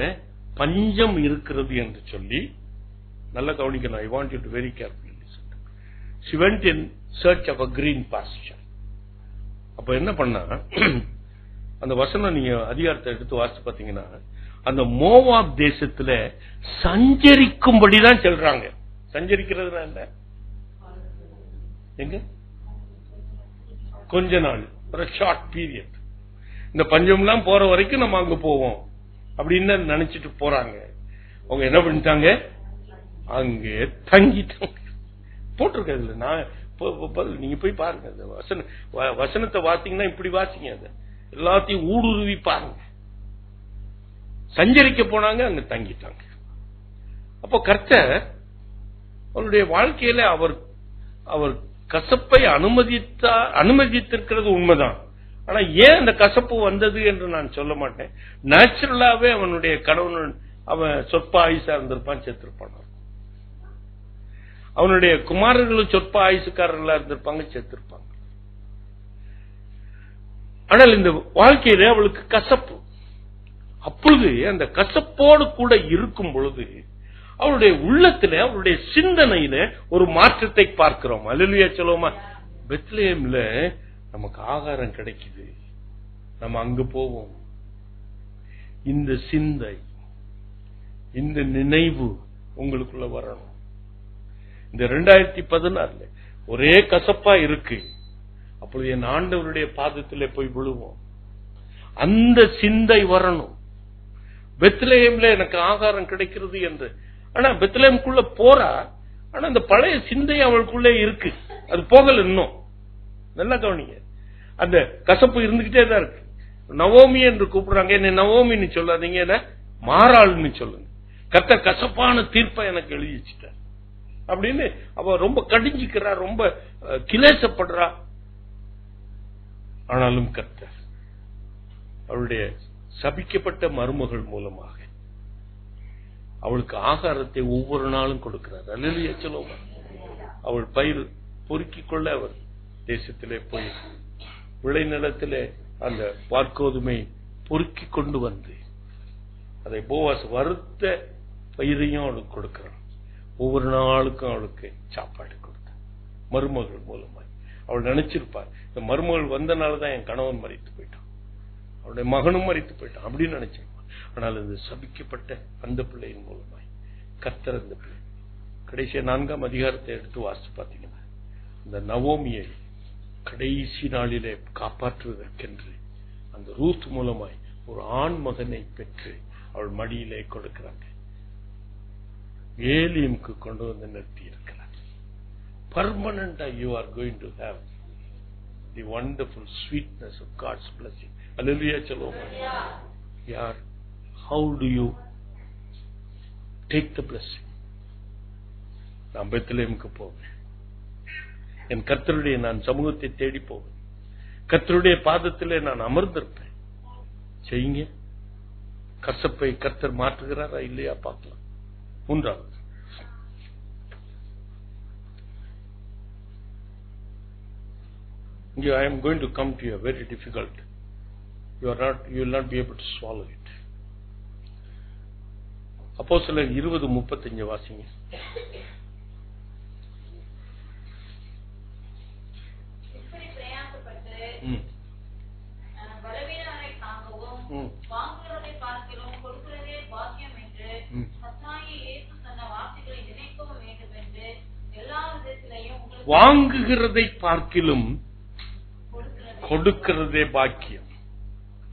பஞ்சம் இருக்கிறது என்று சொல்லி, நல்லா கவனிக்கணும். I want you to very carefully listen. She went in search of a green pasture. அப்ப என்ன பண்ணா, அந்த வசனம் நீங்க அதிகாரத்தை எடுத்து வாசிச்சு பாத்தீங்கன்னா, அந்த மோவாப் தேசத்துல சஞ்சரிக்கும்படிதான் சொல்றாங்க. சஞ்சரிக்கிறதுனா என்ன? எங்க கொஞ்ச நாள், ஒரு ஷார்ட் பீரியட். இந்த பஞ்சம்லாம் போற வரைக்கும் நம்ம அங்க போவோம் அப்படின்னு நினைச்சிட்டு போறாங்க. அவங்க என்ன பண்ணிட்டாங்க, அங்கே தங்கிட்டாங்க. போட்டிருக்க நான் நீங்க போய் பாருங்க. வசனத்தை வாசிங்கன்னா இப்படி வாசிங்க. அதை எல்லாத்தையும் ஊடுருவி பாருங்க. சஞ்சரிக்க போனாங்க, அங்க தங்கிட்டாங்க. அப்போ கர்த்தர் அவருடைய வாழ்க்கையில அவர் கசப்பை அனுமதித்திருக்கிறது உண்மைதான். ஆனா ஏன் அந்த கசப்பு வந்தது என்று நான் சொல்ல மாட்டேன். நேச்சுரலாவே அவனுடைய கணவன் அவன் சொற்ப ஆயுசா இருந்திருப்பான், செத்திருப்பான். அவனுடைய குமாரர்களும் சொற்ப ஆயுசுக்காரர்களா இருந்திருப்பாங்க, செத்திருப்பாங்க. ஆனால் இந்த வாழ்க்கையில அவளுக்கு கசப்பு. அப்பொழுது அந்த கசப்போடு கூட இருக்கும் பொழுது அவருடைய உள்ளத்துல, அவருடைய சிந்தனையில ஒரு மாற்றத்தை பார்க்கிறோம். அல்லேலூயா சொல்லுவோமா? பெத்லெஹேம்ல நமக்கு ஆகாரம் கிடைக்குது, நம்ம அங்க போவோம். இந்த சிந்தை, இந்த நினைவு உங்களுக்குள்ள வரணும். இந்த 2016 ஒரே கசப்பா இருக்கு, அப்பொழுது என் ஆண்டவருடைய பாதத்திலே போய் விழுவோம். அந்த சிந்தை வரணும். பெத்லெஹேம்ல எனக்கு ஆகாரம் கிடைக்கிறது என்று. ஆனா பெத்லெஹேம்குள்ள போறா, ஆனா அந்த பழைய சிந்தை அவளுக்குள்ளே இருக்கு, அது போகல இன்னும். நல்லா கவனிங்க. அந்த கசப்பு இருந்துகிட்டே தான் இருக்கு. நவோமி என்று கூப்பிடுறாங்க. என்ன நவோமின்னு சொல்லாதீங்க, என்ன மாறாள்னு சொல்லுங்க. கர்த்தர் கசப்பான தீர்ப்பை எனக்கு எழுதி வச்சுட்டார் அப்படின்னு அவ ரொம்ப கடிஞ்சிக்கிறா, ரொம்ப கிளேசப்படுறா. ஆனாலும் கர்த்தர் அவளுடைய சபிக்கப்பட்ட மருமகள் மூலமாக அவளுக்கு ஆகாரத்தை ஒவ்வொரு நாளும் கொடுக்கிறார். அல்லேலூயா சொல்லுவோம். அவள் பயிர் பொறுக்கிக் கொள்ள அவர் தேசத்திலே போய் விளைநிலத்திலே அந்த வார்கோதுமை பொறுக்கி கொண்டு வந்து அதை போவாஸ் வறுத்த பயிரையும் அவளுக்கு கொடுக்கிறான். ஒவ்வொரு நாளுக்கும் அவளுக்கு சாப்பாடு கொடுத்தார் மருமகள் மூலமாய். அவள் நினைச்சிருப்பார், இந்த மருமகள் வந்தனாலதான் என் கணவன் மரித்து போயிட்டான், அவருடைய மகனும் மரித்து போயிட்டான் அப்படின்னு நினைச்சிருப்பான். ஆனால் இந்த சபிக்கப்பட்ட அந்த பிள்ளையின் மூலமாய் கர்த்தர் அந்த பிள்ளை கடைசியா 4ஆம் அதிகாரத்தை எடுத்து வாசித்து பார்த்தீங்கன்னா, இந்த நவோமியை கடைசி நாளிலே காப்பாற்றுவதற்கென்று அந்த ரூத் மூலமாய் ஒரு ஆண் மகனை பெற்று அவள் மடியிலே கொடுக்கிறாங்க. ஏலியமுக்கு கொண்டு வந்து நிறுத்தி இருக்கிறார். பர்மனண்டா you are going to have the wonderful sweetness of God's blessing. அல்லேலூயா சொல்லுவோம். யார், how do you take the blessing? நான் பெத்லெஹேமுக்கு போவேன், என் கர்த்தருடைய நான் சமூகத்தை தேடி போவேன், கர்த்தருடைய பாதத்திலே நான் அமர்ந்திருப்பேன். செய்யுங்க. கசப்பை கர்த்தர் மாற்றுகிறாரா இல்லையா பார்க்கலாம். 3வது, I am going to come to you very difficult. You will not be able to swallow it. அப்போஸ்தலர் 20:35 வாசிங்க. இப்படி பிரயாசப்பட்டு பலவீனரை தாங்கவும் வாங்குகிறதை பார்க்கிறோம் கொடுக்கிறதே பாக்கியம் என்று கர்த்தராகிய இயேசு சொன்ன வார்த்தைகளை நினைக்கவும் வேண்டும் என்று எல்லா விதத்திலையும் வாங்குகிறதை பார்க்கிலும் கொடுக்கிறதே பாக்கியம்.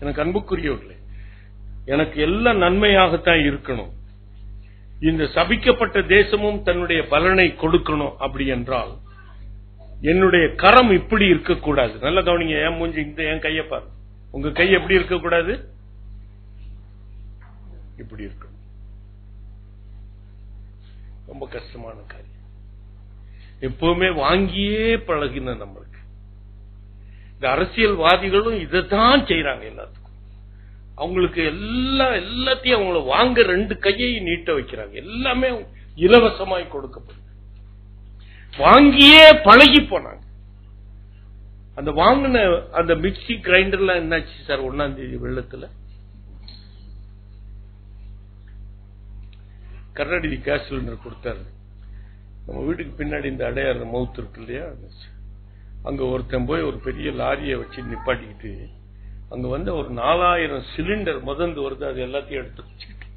எனக்கு அன்புக்குரியவர்களே, எனக்கு எல்லாம் நன்மையாகத்தான் இருக்கணும். இந்த சபிக்கப்பட்ட தேசமும் தன்னுடைய பலனை கொடுக்கணும். அப்படி என்றால் என்னுடைய கரம் இப்படி இருக்கக்கூடாது. நல்ல கவனிங்க, என் மூஞ்சி இந்த என் கையை பாரு. உங்க கை எப்படி இருக்கக்கூடாது? இப்படி இருக்கணும். ரொம்ப கஷ்டமான காரியம். எப்பவுமே வாங்கியே பழகின நம்மளுக்கு. இந்த அரசியல்வாதிகளும் இதைத்தான் செய்யறாங்க. எல்லாத்துக்கும் அவங்களுக்கு எல்லாத்தையும் அவங்கள வாங்க 2 கையையும் நீட்ட வைக்கிறாங்க. எல்லாமே இலவசமாய் கொடுக்கப்படும். வாங்கியே பழகி போனாங்க. அந்த வாங்கின அந்த மிக்சி கிரைண்டர்லாம் என்னாச்சு சார் 1ஆம் தேதி வெள்ளத்துல? கர்நாடகி கேஸ் சிலிண்டர் கொடுத்தாரு. நம்ம வீட்டுக்கு பின்னாடி இந்த அடையாறு மவுத் இருக்கு இல்லையா, அங்க ஒருத்தன் போய் ஒரு பெரிய லாரியை வச்சு நிப்பாட்டிக்கிட்டு அங்க வந்து ஒரு 4000 சிலிண்டர் முதந்து வருது. அது எல்லாத்தையும் எடுத்து வச்சுக்கிட்டு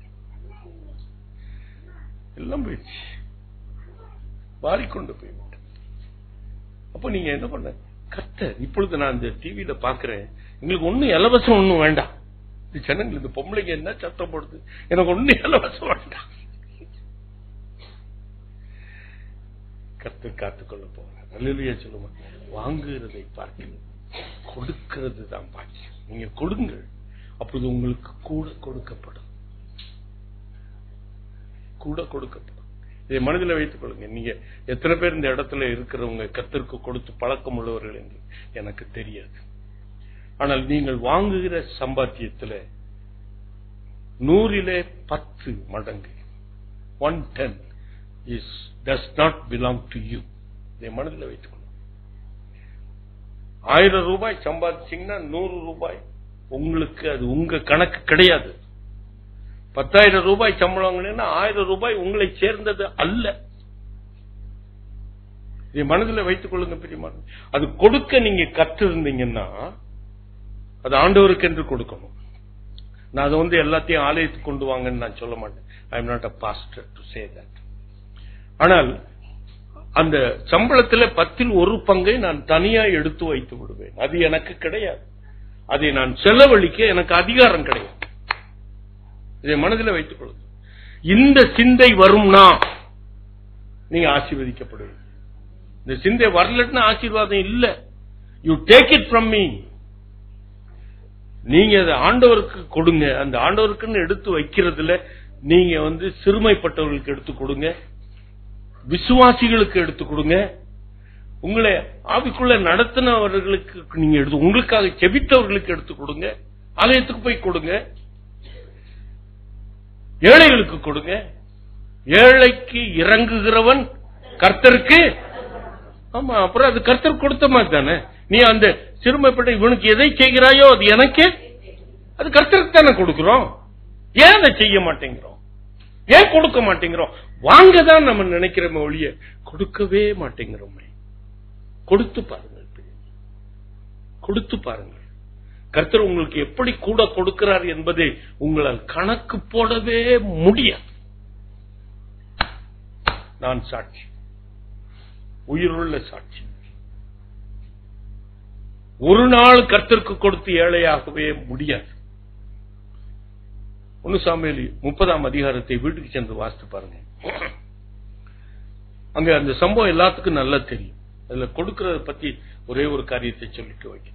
எல்லாம் போயிடுச்சு, மாறிக்கொண்டு போய்விட்டு. அப்ப நீங்க என்ன பண்ண? கர்த்தர் இப்பொழுது நான் இந்த டிவியில பாக்குறேன், எங்களுக்கு ஒன்னும் இலவசம் ஒண்ணும் வேண்டாம். ஜனங்கள் இந்த பொம்பளைங்க என்ன சத்தம் போடுது, எனக்கு ஒன்னும் இலவசம் வேண்டாம். கர்த்தர் காத்துக்கொள்ள போறார். அல்லேலூயா சொல்லுமா. வாங்குகிறதை பார்க்கணும், கொடுக்கிறது தான் பாக்கியம். நீங்க கொடுங்கள், அப்போது உங்களுக்கு கூட கொடுக்கப்படும். கூட கொடுக்கப்படும். இதை மனதில் வைத்துக் கொள்ளுங்க. நீங்க எத்தனை பேர் இந்த இடத்துல இருக்கிறவங்க கர்த்தருக்கு கொடுத்து பழக்கம் உள்ளவர்கள் என்று எனக்கு தெரியாது. ஆனால் நீங்கள் வாங்குகிற சம்பாத்தியத்தில் 100 10 மடங்கு 110 does not belong to you. இதை மனதில் வைத்துக் கொள்ளுங்க. 1000 ரூபாய் சம்பாதிச்சீங்கன்னா 100 ரூபாய் உங்களுக்கு, அது உங்க கணக்கு கிடையாது. 10,000 ரூபாய் சம்பளம் 1000 ரூபாய் உங்களை சேர்ந்தது அல்ல. இதை மனதில் வைத்துக் கொள்ளுங்க பிரியமான. அது கொடுக்க நீங்க கற்று இருந்தீங்கன்னா அது ஆண்டவருக்கு என்று கொடுக்கணும். நான் அதை வந்து எல்லாத்தையும் ஆலயத்துக்கு கொண்டு வாங்கன்னு நான் சொல்ல மாட்டேன். I am not a pastor to say that. ஆனால் அந்த சம்பளத்தில் 10ல் 1 பங்கை நான் தனியா எடுத்து வைத்து விடுவேன். அது எனக்கு கிடையாது. அதை நான் செலவழிக்க எனக்கு அதிகாரம் கிடையாது. இதை மனதில் வைத்துக் கொள்ளுங்க. இந்த சிந்தை வரும்னா நீங்க ஆசீர்வதிக்கப்படுவீங்க. இந்த சிந்தை வரலன்னா ஆசீர்வாதம் இல்ல. You take it from me. நீங்க அதை ஆண்டவருக்கு கொடுங்க. அந்த ஆண்டவருக்குன்னு எடுத்து வைக்கிறதுல நீங்க வந்து சிறுமைப்பட்டவர்களுக்கு எடுத்து கொடுங்க, விசுவாசிகளுக்கு எடுத்து கொடுங்க, உங்களை ஆவிக்குள்ள நடத்தினவர்களுக்கு நீங்க எடுத்து, உங்களுக்காக செபித்தவர்களுக்கு எடுத்து கொடுங்க, ஆலயத்துக்கு போய் கொடுங்க, ஏழைகளுக்கு கொடுங்க. ஏழைக்கு இறங்குகிறவன் கர்த்தருக்கு. ஆமா, அப்புறம் அது கர்த்தர் கொடுத்த மாதிரி தானே. நீ அந்த சிறுமைப்பட்ட இவனுக்கு எதை செய்கிறாயோ அது எனக்கு, அது கர்த்தருக்கு தானே கொடுக்கிறோம். ஏன் அதை செய்ய மாட்டேங்கிறோம்? ஏன் கொடுக்க மாட்டேங்கிறோம்? வாங்கதான் நம்ம நினைக்கிறோமே ஒழிய கொடுக்கவே மாட்டேங்கிறோமே. கொடுத்து பாருங்கள், கொடுத்து பாருங்கள். கர்த்தர் உங்களுக்கு எப்படி கூட கொடுக்கிறார் என்பதை உங்களால் கணக்கு போடவே முடியாது. நான் சாட்சி, உயிருள்ள சாட்சி. ஒரு நாள் கர்த்தருக்கு கொடுத்து ஏழையாகவே முடியாது. 1 சாமுவேல் 30ஆம் அதிகாரத்தை வீட்டுக்கு சென்று வாசித்து பாருங்க. அங்க அந்த சம்பவம் எல்லாத்துக்கும் நல்லா தெரியும். அதுல கொடுக்கிறத பத்தி ஒரே ஒரு காரியத்தை சொல்லிட்டு வைக்கிறேன்.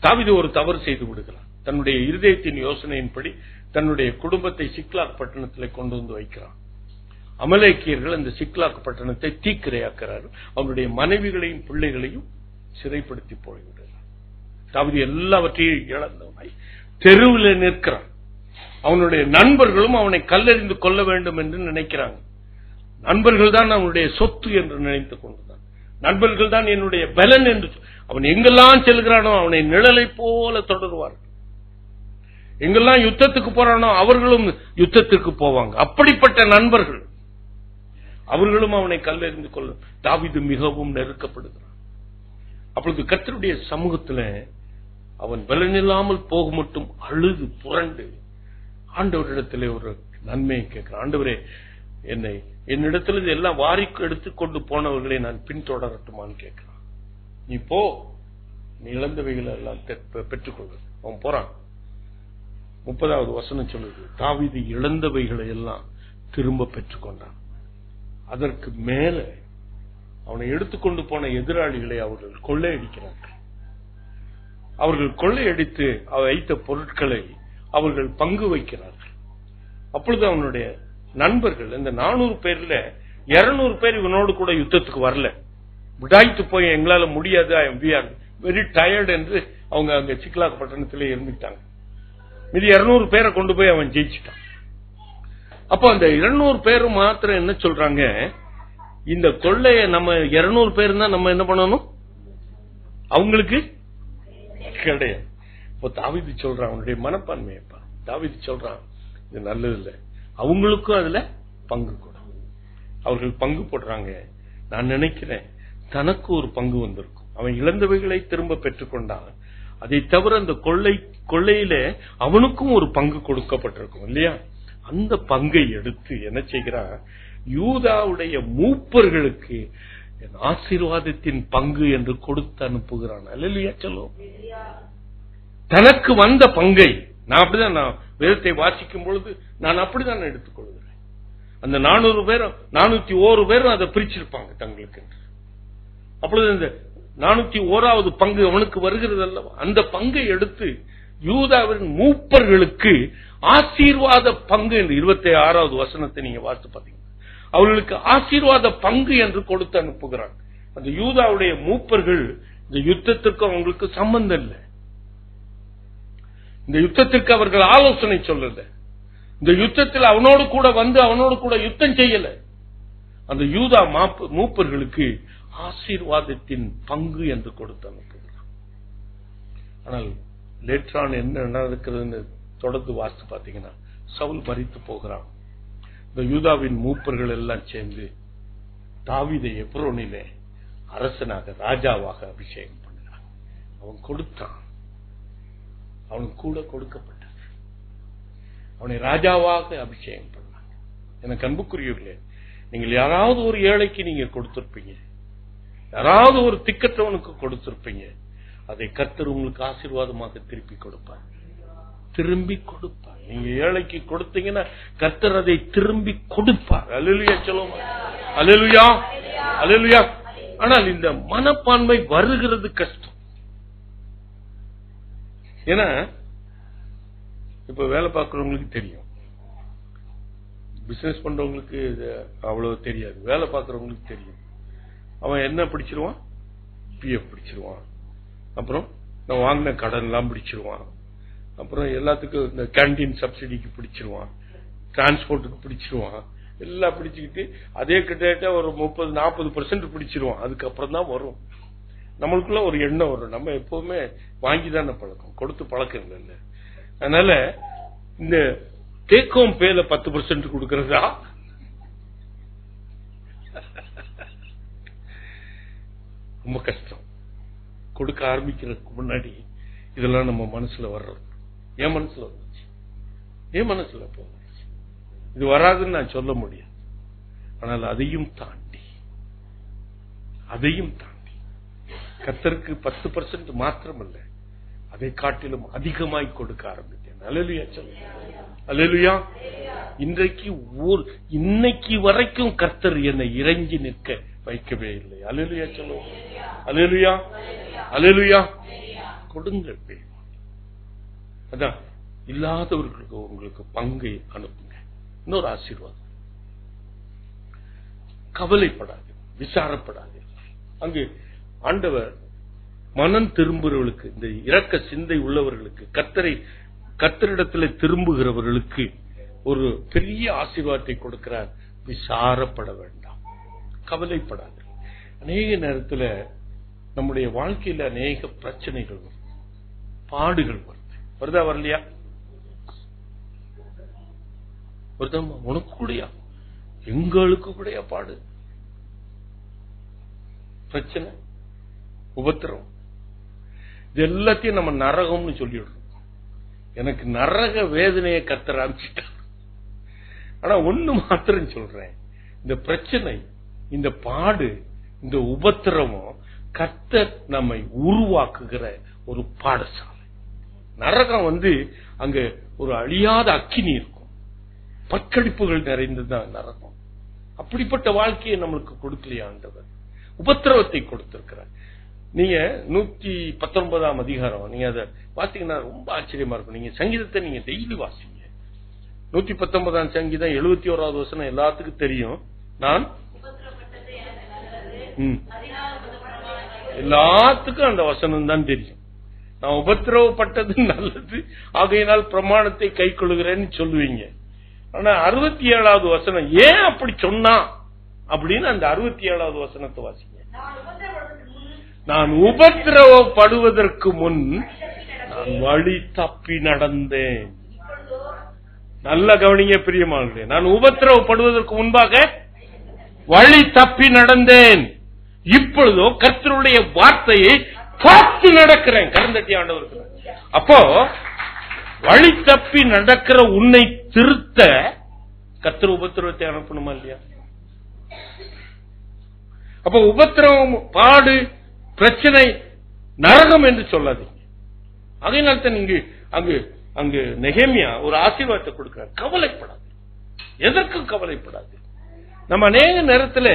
தாவீது ஒரு தவறு செய்து விடுகிறார். தன்னுடைய இருதயத்தின் யோசனையின்படி தன்னுடைய குடும்பத்தை சிக்லாக் பட்டணத்தில் கொண்டு வந்து வைக்கிறான். அமலேக்கியர்கள் அந்த சிக்லாக் பட்டணத்தை தீக்கிரையாக்கிறார்கள். அவனுடைய மனைவிகளையும் பிள்ளைகளையும் சிறைப்படுத்தி போய்விடுகிறார். தாவீது எல்லாவற்றையும் இழந்தவனாய் தெருவில் நிற்கிறான். அவனுடைய நண்பர்களும் அவனை கல்லெறிந்து கொள்ள வேண்டும் என்று நினைக்கிறாங்க. நண்பர்கள் தான் அவனுடைய சொத்து என்று நினைத்துக் கொண்டுதான், நண்பர்கள் தான் என்னுடைய பலன் என்று. அவன் எங்கெல்லாம் செல்கிறானோ அவனை நிழலை போல தொடருவார்கள். எங்கெல்லாம் யுத்தத்துக்கு போறானோ அவர்களும் யுத்தத்திற்கு போவாங்க. அப்படிப்பட்ட நண்பர்கள், அவர்களும் அவனை கல்லெறிந்து கொள்ளும். தாவீது மிகவும் நெருக்கப்படுகிறான். அப்பொழுது கர்த்தருடைய சமூகத்தில் அவன் பலனில்லாமல் போக மட்டும் அழுது புரண்டு ஆண்டவரிடத்திலே ஒரு நன்மையை கேட்கிறான். ஆண்டவரே, என்னிடத்தில் இது எல்லாம் வாரிக்கு எடுத்துக்கொண்டு போனவர்களை நான் பின்தொடரட்டுமான்னு கேட்கிறான். நீ போ, நீ இழந்தவைகளை எல்லாம் பெற்றுக்கொள்ள. அவன் போறான். 30வது வசனம் சொல்லுது, தாவீது இழந்தவைகளை எல்லாம் திரும்ப பெற்றுக்கொண்டான். அதற்கு மேல அவனை எடுத்துக்கொண்டு போன எதிராளிகளை அவர்கள் கொள்ளையடிக்கிறார்கள். அவர்கள் கொள்ளையடித்து வைத்த பொருட்களை அவர்கள் பங்கு வைக்கிறார்கள். அப்பொழுது அவனுடைய நண்பர்கள் இந்த 400 பேர்ல 200 பேர் இவனோடு கூட யுத்தத்துக்கு வரல. விடாய்த்து போய் எங்களால முடியாது, we are very tired என்று அவங்க அங்க சிக்கலாக் பட்டணத்திலே இருந்துட்டாங்க. மீதி 200 பேரை கொண்டு போய் அவன் ஜெயிச்சுட்டான். அப்ப அந்த 200 பேரும் மாத்திரம் என்ன சொல்றாங்க, இந்த கொள்ளைய நம்ம 200 பேர் தான் நம்ம என்ன பண்ணணும், அவங்களுக்கு கிடையாது. இப்போ தாவீது சொல்றான், அவனுடைய மனப்பான்மையப்பா தாவீது சொல்றான், இது நல்லது இல்ல, அவங்களுக்கும் அதுல பங்கு கொடு. அவர்கள் பங்கு போடுறாங்க. நான் நினைக்கிறேன் தனக்கு ஒரு பங்கு வந்திருக்கும். அவன் இழந்தவைகளை திரும்ப பெற்றுக்கொண்டான். அதை தவிர அந்த கொள்ளையில அவனுக்கும் ஒரு பங்கு கொடுக்கப்பட்டிருக்கும் இல்லையா? அந்த பங்கை எடுத்து என்ன செய்கிறான், யூதாவுடைய மூப்பர்களுக்கு ஆசீர்வாதத்தின் பங்கு என்று கொடுத்து அனுப்புகிறான். அல்லேலூயா சொல்லுவோம். தனக்கு வந்த பங்கை நான் அப்படிதான், நான் வேதத்தை வாசிக்கும் பொழுது நான் அப்படிதான் எடுத்துக்கொள்கிறேன். அந்த 400 பேரும் 401 பேரும் அதை பிரிச்சிருப்பாங்க தங்களுக்கு. அப்பொழுது இந்த 401வது பங்கு அவனுக்கு வருகிறது அல்லவா, அந்த பங்கை எடுத்து யூதாவின் மூப்பர்களுக்கு ஆசீர்வாத பங்கு என்று 26வது வசனத்தை நீங்க வாசித்து பாத்தீங்க. அவர்களுக்கு ஆசீர்வாத பங்கு என்று கொடுத்து அனுப்புகிறான். அந்த யூதாவுடைய மூப்பர்கள் இந்த யுத்தத்திற்கு அவங்களுக்கு சம்பந்தம் இல்லை. இந்த யுத்தத்திற்கு அவர்கள் ஆலோசனை சொல்லல. இந்த யுத்தத்தில் அவனோடு கூட வந்து அவனோடு கூட யுத்தம் செய்யல. அந்த யூதா மூப்பர்களுக்கு ஆசீர்வாதத்தின் பங்கு என்று கொடுத்து அனுப்புகிறான். ஆனால் லேட்டரான் என்ன நடக்கிறதுன்னு தொடர்ந்து வாசித்து பாத்தீங்கன்னா, சவுல் மரித்து போகிறான். இந்த யூதாவின் மூப்பர்கள் எல்லாம் சேர்ந்து தாவீதை எப்ரோனிலே அரசனாக ராஜாவாக அபிஷேகம் பண்ணுகிறான். அவன் கொடுத்தான், அவனுக்கு கூட கொடுக்கப்பட்டது. அவனை ராஜாவாக அபிஷேகம் பண்ணாங்க. எனக்கு அன்புக்குரியவர்களே, நீங்கள் யாராவது ஒரு ஏழைக்கு நீங்க கொடுத்திருப்பீங்க, யாராவது ஒரு திக்கற்றவனுக்கு கொடுத்திருப்பீங்க. அதை கர்த்தர் உங்களுக்கு ஆசீர்வாதமாக திருப்பி கொடுப்பார், திரும்பி கொடுப்பார். நீங்க ஏழைக்கு கொடுத்தீங்கன்னா கர்த்தர் அதை திரும்பி கொடுப்பார். அல்லேலூயா சொல்லுவோம். அல்லேலூயா, அல்லேலூயா. ஆனால் இந்த மனப்பான்மை வருகிறது கஷ்டம். ஏன்னா இப்ப வேலை பார்க்கறவங்களுக்கு தெரியும், பிசினஸ் பண்றவங்களுக்கு அவ்வளவு தெரியாது. வேலை பார்க்கறவங்களுக்கு தெரியும். அவன் என்ன பிடிச்சிருவான், பிஎஃப் பிடிச்சிருவான், அப்புறம் நான் வாங்கின கடன் எல்லாம் பிடிச்சிருவான், அப்புறம் எல்லாத்துக்கும் இந்த கேண்டீன் சப்சிடிக்கு பிடிச்சிருவான், டிரான்ஸ்போர்ட்டுக்கு பிடிச்சிருவான், எல்லாம் பிடிச்சுக்கிட்டு அதே கிட்ட ஒரு 30-40% பிடிச்சிருவான். அதுக்கப்புறம் தான் வரும் நம்மளுக்குள்ள ஒரு எண்ணம் வரும், நம்ம எப்பவுமே வாங்கிதான பழக்கம், கொடுத்து பழக்கம் இல்லை. அதனால இந்த டேக் ஹோம் பேல 10% கொடுக்கறதா, ரொம்ப கஷ்டம். கொடுக்க ஆரம்பிக்கிறதுக்கு முன்னாடி இதெல்லாம் நம்ம மனசுல வர்றது. என் மனசுல வந்துச்சு, என் மனசுல போச்சு. இது வராதுன்னு நான் சொல்ல முடியாது. ஆனால் அதையும் தாண்டி கர்த்தருக்கு 10% மாத்திரமல்ல, அதை காட்டிலும் அதிகமாய் கொடுக்க ஆரம்பித்தேன். அல்லேலூயா சொல்லுங்க. அல்லேலூயா. இன்னைக்கு வரைக்கும் கர்த்தர் என்னை இறங்கி நிற்க வைக்கவே இல்லை. அல்லேலூயா சொல்லுவோம். அல்லேலூயா, அல்லேலூயா. கொடுங்கள். அதான் இல்லாதவர்களுக்கு உங்களுக்கு பங்கை அனுப்புங்க. இன்னொரு ஆசீர்வாதம், கவலைப்படாது, விசாரப்படாது. அங்கு ஆண்டவர் மனம் திரும்புகிறவர்களுக்கு, இந்த இரக்க சிந்தை உள்ளவர்களுக்கு, கர்த்தரிடத்தில் திரும்புகிறவர்களுக்கு ஒரு பெரிய ஆசீர்வாதத்தை கொடுக்கிறார். விசாரப்பட வேண்டாம், கவலைப்படாது. அநேக நேரத்தில் நம்முடைய வாழ்க்கையில் அநேக பிரச்சனைகள் வரும், பாடுகள் வருதா வரலையா? வருதா? உனக்கு கூடயா, எங்களுக்கு கூடயா பாடு, பிரச்சனை, உபத்திரம், இது எல்லாத்தையும் நம்ம நரகம்னு சொல்லிடுறோம். எனக்கு நரக வேதனையை கர்த்தர் ஆரம்பிச்சிட்டார். ஆனா ஒண்ணு மாத்திரம் சொல்றேன், இந்த பிரச்சனை, இந்த பாடு, இந்த உபத்திரமும் கர்த்தர் நம்மை உருவாக்குகிற ஒரு பாடசாலை. நரகம் அங்க ஒரு அழியாத அக்கினி இருக்கும், பற்கடிப்புகள் நிறைந்ததுதான் நரகம். அப்படிப்பட்ட வாழ்க்கையை நம்மளுக்கு கொடுக்கலையா ஆண்டவர்? உபத்திரவத்தை கொடுத்திருக்கிறார். நீங்க 119 அதிகாரம் நீங்க அதை வாசிங்கன்னா ரொம்ப ஆச்சரியமா இருக்கும். நீங்க சங்கீதத்தை நீங்க டெய்லி வாசிங்க. 119 சங்கீதம் 71வது வசனம் எல்லாத்துக்கும் தெரியும். நான் எல்லாத்துக்கும் அந்த வசனம் தான் தெரியும். நான் உபத்திரவப்பட்டது நல்லது, ஆகையினால் பிரமாணத்தை கை கொள்ளுகிறேன்னு சொல்லுவீங்க. ஆனா 67வது வசனம் ஏன் அப்படி சொன்னா அப்படின்னு அந்த 67வது வசனத்தை வாசிங்க. நான் உபத்திரவப்படுவதற்கு முன் நான் வழி தப்பி நடந்தேன். நல்ல கவனிங்க பிரியமானவர்களே, நான் உபத்திரவப்படுவதற்கு முன்பாக வழி தப்பி நடந்தேன். இப்பொழுதோ கர்த்தருடைய வார்த்தையை பார்த்து நடக்கிறேன். கரந்தட்டி ஆண்டவருக்கு. அப்போ வழி தப்பி நடக்கிற உன்னை திருத்த கர்த்தர் உபத்திரவத்தை அனுப்பணுமா இல்லையா? அப்ப உபத்திரவம், பாடு, பிரச்சனை, நரகம் என்று சொல்லாதீங்க. அதனால்தான் நீங்க அங்கு நெகேமியா ஒரு ஆசீர்வாதத்தை கொடுக்கிறார். கவலைப்படாது, எதற்கும் கவலைப்படாது. நம்ம அநேக நேரத்தில்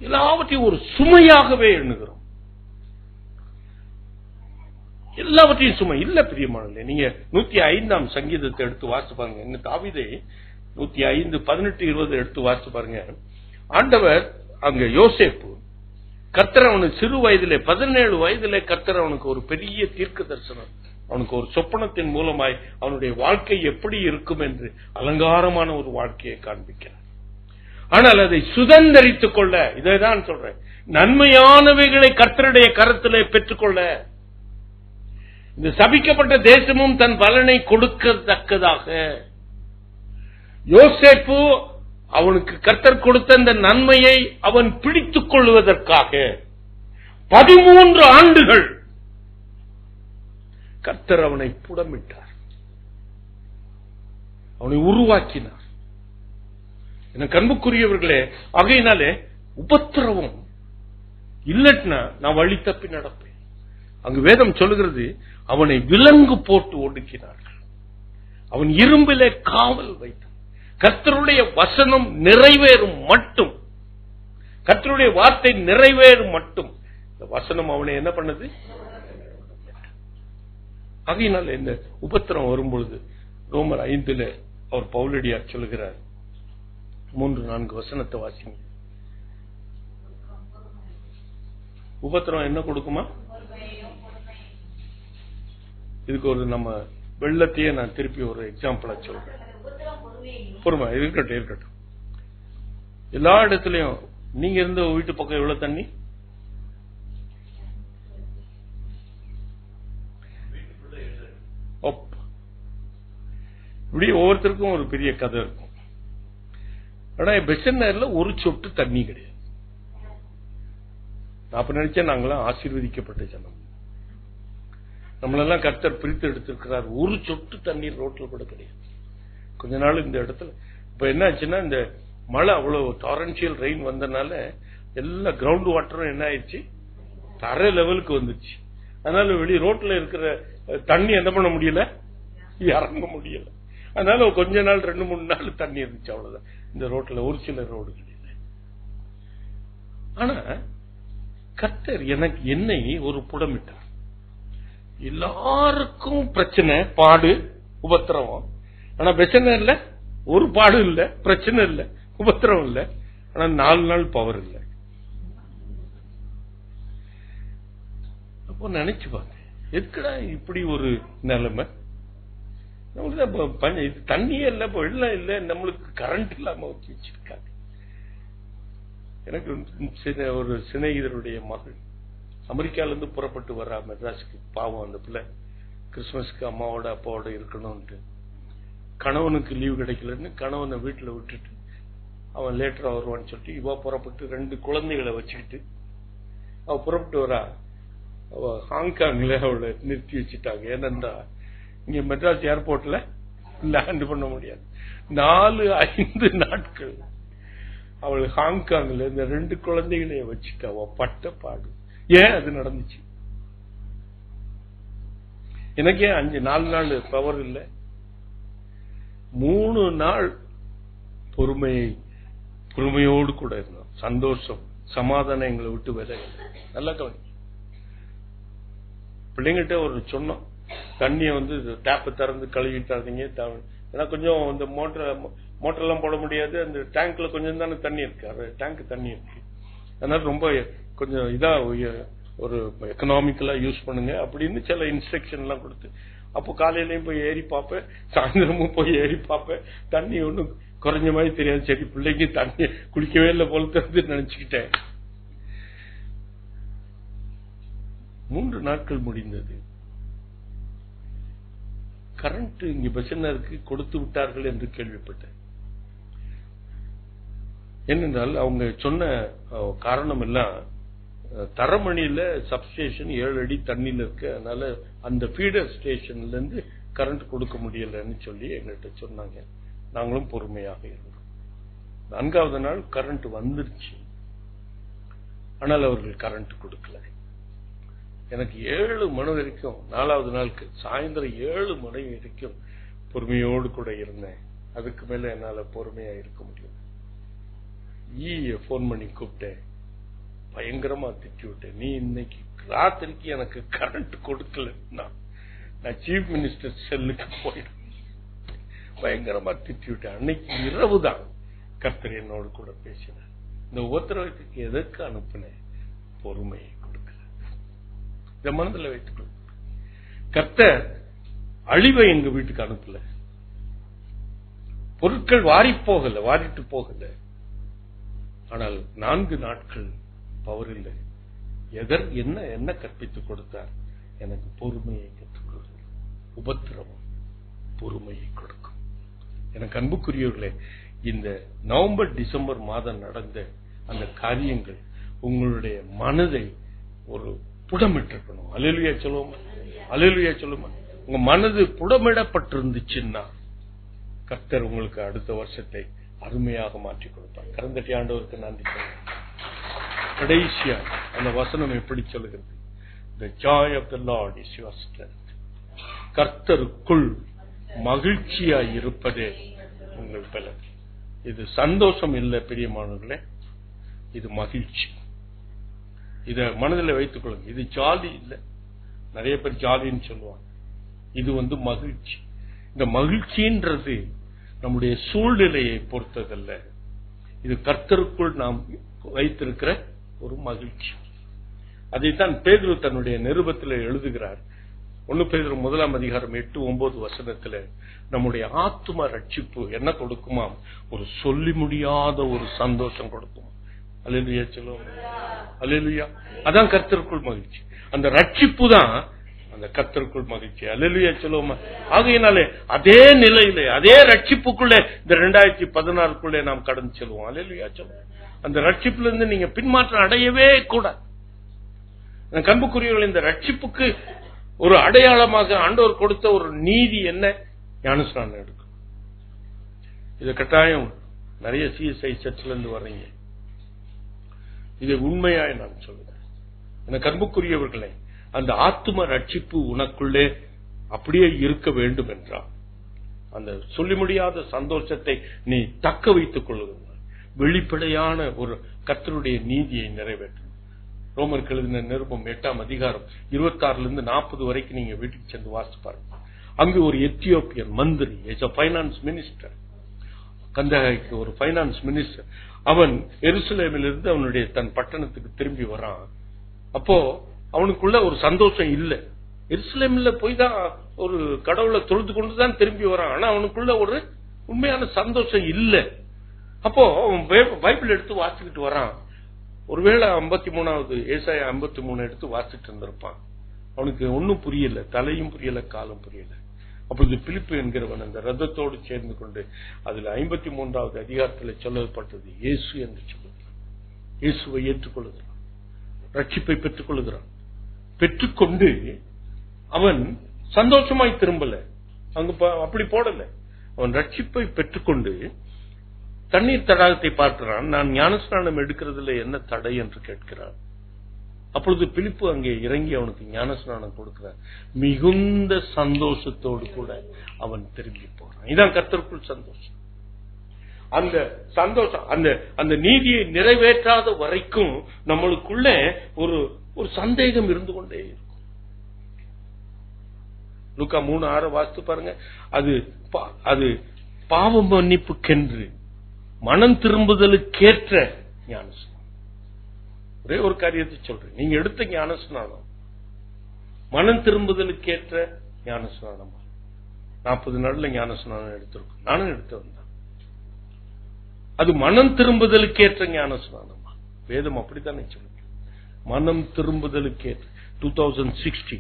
எல்லாவற்றையும் ஒரு சுமையாகவே எண்ணுகிறோம். எல்லாவற்றையும் சுமை இல்ல பிரியமானவர்களே. நீங்க 105ஆம் சங்கீதத்தை எடுத்து வாசிச்சு பாருங்க. இன்னும் தாவீதை 105, 18, 20 எடுத்து வாசிச்சு பாருங்க. ஆண்டவர் அங்க யோசேப்பு, கர்த்தர் அவனுக்கு சிறு வயதிலே 17 வயதிலே கர்த்தர் அவனுக்கு ஒரு பெரிய தீர்க்க தரிசனம், அவனுக்கு ஒரு சொப்பனத்தின் மூலமாய் அவனுடைய வாழ்க்கை எப்படி இருக்கும் என்று அலங்காரமான ஒரு வாழ்க்கையை காண்பிக்கிறார். ஆனால் அதை சுதந்திரித்துக் கொள்ள, இதைதான் சொல்றேன், நன்மையானவைகளை கர்த்தருடைய கரத்திலே பெற்றுக்கொள்ள, இந்த சபிக்கப்பட்ட தேசமும் தன் பலனை கொடுக்கத்தக்கதாக யோசேப்பு அவனுக்கு கர்த்தர் கொடுத்த இந்த நன்மையை அவன் பிடித்துக் கொள்வதற்காக 13 ஆண்டுகள் கர்த்தர் அவனை புடமிட்டார், அவனை உருவாக்கினார். எனக்கு அன்புக்குரியவர்களே, ஆகையினாலே உபத்திரவம் இல்லட்னா நான் வழி தப்பி நடப்பேன். அங்கு வேதம் சொல்லுகிறது, அவனை விலங்கு போட்டு ஒடுக்கினார்கள், அவன் இரும்பிலே காவல் வைத்தான். கர்த்தருடைய வசனம் நிறைவேறும் மட்டும், கர்த்தருடைய வார்த்தை நிறைவேறும் மட்டும் இந்த வசனம் அவனை என்ன பண்ணது? ஆகையினால் இந்த உபத்திரம் வரும்பொழுது ரோமர் 5 அவர் பவுலடியார் சொல்லுகிறார், 3-4 வசனத்தை வாசிங்க. உபத்திரம் என்ன கொடுக்குமா? இதுக்கு ஒரு நம்ம வெள்ளத்தையே நான் திருப்பி ஒரு எக்ஸாம்பிளா சொல்றேன். பொறுமை இருக்கட்டும். எல்லா இடத்துலயும் நீங்க இருந்த வீட்டு பக்கம் எவ்வளவு தண்ணி? இப்படி ஒவ்வொருத்தருக்கும் ஒரு பெரிய கதை இருக்கும். ஆனா பெசன்னர்ல ஒரு சொட்டு தண்ணி கிடையாது. நான் அப்ப நினைச்சேன் நாங்களாம் ஆசீர்வதிக்கப்பட்ட ஜனம், நம்மளெல்லாம் கர்த்தர் பிரித்து எடுத்திருக்கிறார். ஒரு சொட்டு தண்ணீர் ரோட்ல கூட கிடையாது. கொஞ்ச நாள் இந்த இடத்துல இப்ப என்ன ஆச்சுன்னா, இந்த மழை அவ்வளவு டாரன்சியல் ரெயின் வந்தனால எல்லா கிரவுண்ட் வாட்டரும் என்ன ஆயிடுச்சு, தரை லெவலுக்கு வந்துச்சு. அதனால வெளியே ரோட்ல இருக்கிற தண்ணி என்ன பண்ண முடியல, இறங்க முடியல. அதனால கொஞ்ச நாள் 2-3 நாள் தண்ணி இருந்துச்சு, அவ்வளவுதான். இந்த ரோட்ல ஒரு சில ரோடுகள் இல்லை. ஆனா கர்த்தர் எனக்கு என்னை ஒரு புடமிட்டார். எல்லாருக்கும் பிரச்சனை, பாடு, உபத்திரவம். ஆனா பிரச்சனை இல்ல, ஒரு பாடு இல்ல, பிரச்சனை இல்ல, உபத்திரவம் இல்ல. ஆனா 4 நாள் பவர் இல்ல. அப்போ நினைச்சு பாருங்க, எதுக்குடா இப்படி ஒரு நிலைமை? நம்மளுக்கு தண்ணியே இல்ல, வெள்ளம் இல்ல, நம்மளுக்கு கரண்ட் இல்லாம வச்சிருக்காங்க. எனக்கு ஒரு சிநேகிதருடைய மகள் அமெரிக்கால இருந்து புறப்பட்டு வர்றா மெட்ராஸுக்கு. பாவம் அந்த பிள்ளை கிறிஸ்துமஸ்க்கு அம்மாவோட அப்பாவோட இருக்கணும்ட்டு, கணவனுக்கு லீவு கிடைக்கலன்னு கணவனை வீட்டுல விட்டுட்டு அவன் லேட்டரா வருவான்னு சொல்லிட்டு இவ புறப்பட்டு 2 குழந்தைகளை வச்சுக்கிட்டு அவ புறப்பட்டு வரா. அவ ஹாங்காங்ல அவளை நிறுத்தி வச்சுட்டாங்க. ஏனென்றா இங்க மெட்ராஸ் ஏர்போர்ட்ல லேண்ட் பண்ண முடியாது. 4-5 நாட்கள் அவள் ஹாங்காங்ல இந்த 2 குழந்தைகளைய வச்சுட்டு அவ பட்ட பாடு. ஏன் அது நடந்துச்சு? எனக்கே 4 நாள் பவர் இல்ல, 3 நாள் பொறுமையோடு கூட இருந்தோம். சந்தோஷம், சமாதானம் எங்களை விட்டு விலை. நல்லா கவனி. பிள்ளைங்கிட்ட ஒரு சொன்னோம், தண்ணியை டேப்பை திறந்து கழுவிட்டாதீங்க. ஏன்னா கொஞ்சம் இந்த மோட்டர்லாம் போட முடியாது, அந்த டேங்க்ல கொஞ்சம் தானே தண்ணி இருக்கு, அது டேங்க் தண்ணி இருக்கு. அதனால ரொம்ப கொஞ்சம் இதா ஒரு எக்கனாமிக்கலா யூஸ் பண்ணுங்க அப்படின்னு சில இன்ஸ்ட்ரக்ஷன் எல்லாம் கொடுத்து, அப்போ காலையிலயும் போய் ஏறி பார்ப்பேன், சாயந்தரமும் போய் ஏறி பார்ப்பேன். தண்ணி ஒன்றும் குறைஞ்ச மாதிரி தெரியாது. சரி, பிள்ளைக்கு தண்ணி குளிக்கவே இல்லை போல தெரிஞ்சு நினைச்சுக்கிட்டேன். 3 நாட்கள் முடிந்தது. கரண்ட் இங்க பசனருக்கு கொடுத்து விட்டார்கள் என்று கேள்விப்பட்டேன். ஏனென்றால் அவங்க சொன்ன காரணம் எல்லாம், தரமணியில சப்ஸ்டேஷன் 7 அடி தண்ணியில் இருக்கு, அதனால அந்த ஃபீடர் ஸ்டேஷன்ல இருந்து கரண்ட் கொடுக்க முடியலன்னு சொல்லி எங்கள்கிட்ட சொன்னாங்க. நாங்களும் பொறுமையாக இருந்தோம். 4வது நாள் கரண்ட் வந்துருச்சு, ஆனால் அவர்கள் கரண்ட் கொடுக்கல. எனக்கு 7 மணி வரைக்கும், 4வது நாளுக்கு சாயந்தரம் 7 மணி வரைக்கும் பொறுமையோடு கூட இருந்தேன். அதுக்கு மேல என்னால பொறுமையா இருக்க முடியும். போன் பண்ணி கூப்பிட்டேன், பயங்கரமா திட்டி விட்டேன். நீ இன்னைக்கு ராத்திரிக்கு எனக்கு கரண்ட் கொடுக்கல, நான் சீஃப் மினிஸ்டர் செல்லுக்கு போயிடும். பயங்கரமா திட்டி விட்டேன். அன்னைக்கு இரவுதான் கர்த்தர் என்னோடு கூட பேசினார். இந்த உத்தரவுக்கு எதற்கு அனுப்பினேன்? பொறுமையை கொடுக்கல. இத மனதில் வைத்துக்கொள்ள. கர்த்தர் அழிவை எங்க வீட்டுக்கு அனுப்பல, பொருட்கள் வாரிட்டு போகல. ஆனால் 4 நாட்கள் பவர் இல்லை. என்ன கற்பித்துக் கொடுத்தார்? எனக்கு பொறுமையை கற்றுக் கொடுத்தார். உபத்திரவம் பொறுமையை கொடுக்கும். எனக்கு அன்புக்குரியவர்களே, இந்த நவம்பர் டிசம்பர் மாதம் நடந்த அந்த காரியங்கள் உங்களுடைய மனதை ஒரு புடமிட்டிருக்கணும். அல்லேலூயா சொல்லுவோமா? அல்லேலூயா சொல்லுமா? உங்க மனது புடமிடப்பட்டிருந்துச்சுன்னா கர்த்தர் உங்களுக்கு அடுத்த வருஷத்தை அருமையாக மாற்றி கொடுப்பார். கரந்தட்டி ஆண்டவருக்கு நன்றி சொல்லுங்க. கடைசியா அந்த வசனம் எப்படி சொல்லுகிறது? The joy of the Lord is your strength. கர்த்தருக்குள் மகிழ்ச்சியா இருப்பதே உங்கள் பலன். இது சந்தோஷம் இல்லை பிரியமானவர்களே, இது மகிழ்ச்சி. இத மனதில் வைத்துக் கொள்ளுங்க. இது ஜாலி இல்லை. நிறைய பேர் ஜாலின்னு சொல்லுவாங்க. இது மகிழ்ச்சி. இந்த மகிழ்ச்சின்றது நம்முடைய சூழ்நிலையை பொறுத்ததல்ல, இது கர்த்தருக்குள் நாம் வைத்திருக்கிற ஒரு மகிழ்ச்சி. அதைத்தான் பேதுரு தன்னுடைய நிருபத்தில் எழுதுகிறார். 1 பேதுரு 1 அதிகாரம் 8-9 வசனத்துல நம்முடைய ஆத்தும ரட்சிப்பு என்ன கொடுக்குமாம்? ஒரு சொல்லி முடியாத ஒரு சந்தோஷம் கொடுக்குமா. அல்லேலூயா சொல்லுவோம். அல்லேலூயா. அதான் கர்த்தருக்குள் மகிழ்ச்சி. அந்த ரட்சிப்பு தான் அந்த கர்த்தருக்குள் மகிழ்ச்சி. அல்லேலூயா சொல்லுவோமா? ஆகையினாலே அதே நிலையிலே, அதே ரட்சிப்புக்குள்ளே இந்த 2016 நாம் கடந்து செல்வோம். அல்லேலூயா சொல்லுவோம். அந்த ரட்சிப்புல இருந்து நீங்க பின்மாற்றம் அடையவே கூடாது. கண்புக்குரியவர்கள், இந்த ரட்சிப்புக்கு ஒரு அடையாளமாக ஆண்டவர் கொடுத்த ஒரு நீதி என்ன? ஞானஸ்நானம் எடுக்கும். இது கட்டாயம். நிறைய சிஎஸ்ஐ சர்ச்சில இருந்து வர்றீங்க, இது உண்மையாய் நான் சொல்லுறேன். எனக்கு அன்புக்குரியவர்களை, அந்த ஆத்தும ரட்சிப்பு உனக்குள்ளே அப்படியே இருக்க வேண்டும் என்றால் அந்த சொல்லி முடியாத சந்தோஷத்தை நீ தக்க வைத்துக் கொள்ளுங்கள். வெளிப்படையான ஒரு கர்த்தருடைய நீதியை நிறைவேற்றும். ரோமருக்கு எழுதின நிருபம் 8 அதிகாரம் 26 40 வரைக்கும் நீங்க வீட்டுக்கு சென்று வாசித்து பாருங்க. அங்கு ஒரு எத்தியோப்பியன் மந்திரி, பைனான்ஸ் மினிஸ்டர், கந்தகைக்கு ஒரு பைனான்ஸ் மினிஸ்டர், அவன் எருசலேமிலிருந்து அவனுடைய தன் பட்டணத்துக்கு திரும்பி வரான். அப்போ அவனுக்குள்ள ஒரு சந்தோஷம் இல்லை. எருசலேம்ல போய் தான் ஒரு கடவுளை தொழுது கொண்டுதான் திரும்பி வரான். ஆனா அவனுக்குள்ள ஒரு உண்மையான சந்தோஷம் இல்லை. அப்போ அவன் பைபிள் எடுத்து வாசிக்கிட்டு வரான். ஒருவேளை 53வது ஏசாயா 53 எடுத்து வாசிட்டு இருந்திருப்பான். அவனுக்கு ஒன்னும் புரியல, தலையும் புரியல, காலும் புரியல. அப்பொழுது பிலிப்பு என்கிறவன் அந்த ரதத்தோடு சேர்ந்து கொண்டு அதுல 53வது அதிகாரத்தில் சொல்லப்பட்டது இயேசு என்று சொல்லுகிறான். இயேசுவை ஏற்றுக்கொள்ளுகிறான், ரட்சிப்பை பெற்றுக் கொள்ளுகிறான். பெற்றுக்கொண்டு அவன் சந்தோஷமாய் திரும்பல, அங்க அப்படி போடல. அவன் ரட்சிப்பை பெற்றுக்கொண்டு தண்ணீர் தடாகத்தை பார்க்கிறான். நான் ஞானஸ்நானம் எடுக்கிறதுல என்ன தடை என்று கேட்கிறான். அப்பொழுது பிலிப்பு அங்கே இறங்கி அவனுக்கு ஞானஸ்நானம் கொடுக்கிறான். மிகுந்த சந்தோஷத்தோடு கூட அவன் திரும்பி போறான். இதான் கர்த்தருக்குள் சந்தோஷம். அந்த சந்தோஷம், அந்த நீதியை நிறைவேற்றாத வரைக்கும் நம்மளுக்குள்ள ஒரு சந்தேகம் இருந்து கொண்டே இருக்கும். லூக்கா 3:6 வாசித்து பாருங்க. அது பாவ மன்னிப்புக்கென்று மனம் திரும்புதலுக்கேற்ற ஞானஸ்நானம். ஒரே ஒரு காரியத்தை சொல்றேன், நீங்க எடுத்த ஞானஸ்நானம் மனம் திரும்புதலுக்கேற்ற ஞானஸ்நானம். 40 நாள்ல ஞானஸ்நானம் எடுத்திருக்கும், நானும் எடுத்து வந்தேன். அது மனம் திரும்புதலுக்கேற்ற ஞானஸ்நானமா? வேதம் அப்படித்தானே சொல்லுங்க, மனம் திரும்புதலுக்கேற்ற. 2016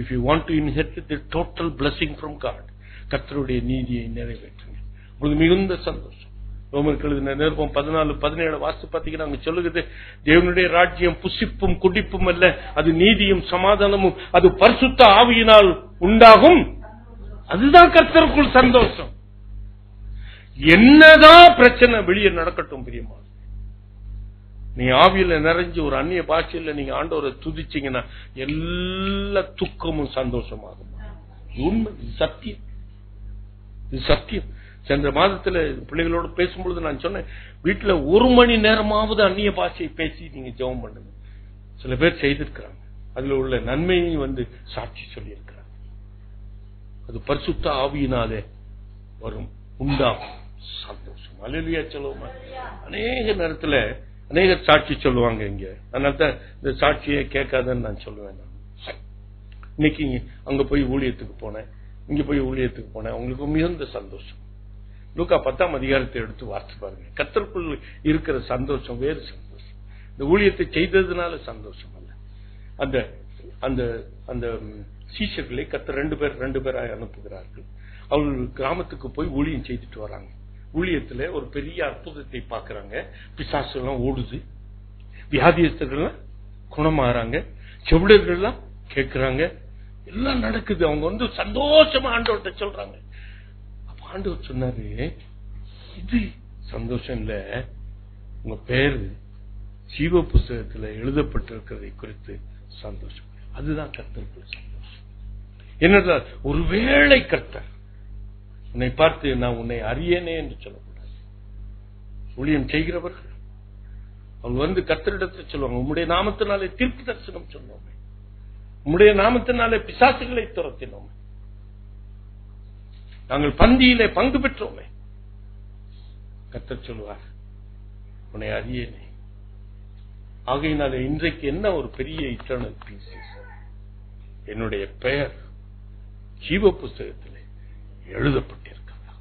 if you want to inherit the total blessing from God, கர்த்தருடைய நீதியை நிறைவேற்றுங்க. உங்களுக்கு மிகுந்த சந்தோஷம். ரோமருக்கு எழுதின நிருபம் 14:17 வாசித்து பார்த்தீங்கன்னா அங்க சொல்லுகிறது, தேவனுடைய ராஜ்யம் புசிப்பும் குடிப்பும் அல்ல, அது நீதியும் சமாதானமும், அது பரிசுத்த ஆவியினால் உண்டாகும். அதுதான் கர்த்தருக்குள் சந்தோஷம். என்னதான் பிரச்சனை வெளியே நடக்கட்டும் பிரியமா, நீ ஆவியில நிறைஞ்சு ஒரு அந்நிய பாஷையில நீங்க ஆண்டவரை துதிச்சீங்கன்னா எல்லா துக்கமும் சந்தோஷமாகும். உண்மை, சத்தியம், இது சத்தியம். சென்ற மாதத்துல பிள்ளைகளோடு பேசும்பொழுது நான் சொன்னேன், வீட்டுல 1 மணி நேரமாவது அந்நிய பாஷையை பேசி நீங்க ஜெபம் பண்ணுங்க. சில பேர் செய்திருக்கிறாங்க, அதுல உள்ள நன்மையை சாட்சி சொல்லி இருக்கிறாங்க. அது பரிசுத்த ஆவியினாலே வரும் உண்டாகும் சந்தோஷம். அல்லேலூயா சொல்லுவோமா? அநேக நேரத்துல அநேக சாட்சி சொல்லுவாங்க இங்க, அதனால்தான் இந்த சாட்சியை கேட்காதன்னு நான் சொல்லுவேன். இன்னைக்கு அங்க போய் ஊழியத்துக்கு போனேன், இங்க போய் ஊழியத்துக்கு போனேன், அவங்களுக்கு மிகுந்த சந்தோஷம். லூக்கா 10ஆம் அதிகாரத்தை எடுத்து வாசித்து பாருங்க. கர்த்தருக்குள் இருக்கிற சந்தோஷம் வேறு சந்தோஷம். இந்த ஊழியத்தை செய்ததுனால சந்தோஷம் அல்ல. அந்த அந்த அந்த சீஷர்களை கர்த்தர் 2 பேராக அனுப்புகிறார்கள். அவர்கள் கிராமத்துக்கு போய் ஊழியம் செய்துட்டு வராங்க. ஊழியத்துல ஒரு பெரிய அற்புதத்தை பார்க்கிறாங்க. பிசாசு எல்லாம் ஓடுது, வியாதியஸ்தர்கள் குணமாறாங்க, செவிடர்கள் எல்லாம் கேட்கிறாங்க, எல்லாம் நடக்குது. அவங்க சந்தோஷமா ஆண்டவர்கிட்ட சொல்றாங்க. அப்ப ஆண்டவர் சொன்னாரு, இது சந்தோஷம் இல்ல, உங்க பேரு ஜீவ புஸ்தகத்துல எழுதப்பட்டிருக்கிறதை குறித்து சந்தோஷம். அதுதான் கர்த்தருக்குள்ள சந்தோஷம். என்னதான் ஒருவேளை கர்த்தர் உன்னை பார்த்து நான் உன்னை அறியேனே என்று சொல்லக்கூடாது. ஊழியம் செய்கிறவர்கள் அவங்க கர்த்தரிடத்தில் சொல்லுவாங்க, உம்முடைய நாமத்தினாலே தீர்ப்பு தரிசனம் சொன்னோமே, உம்முடைய நாமத்தினாலே பிசாசுகளை துரத்தினோமே, நாங்கள் பந்தியிலே பங்கு பெற்றோமே. கர்த்தர் சொல்லுவார், உன்னை அறியேனே. ஆகையினாலே இன்றைக்கு என்ன ஒரு பெரிய இட்டர்னல் பீஸ், என்னுடைய பெயர் ஜீவ புஸ்தகத்திலே எழுதப்பட்டிருக்கிறது.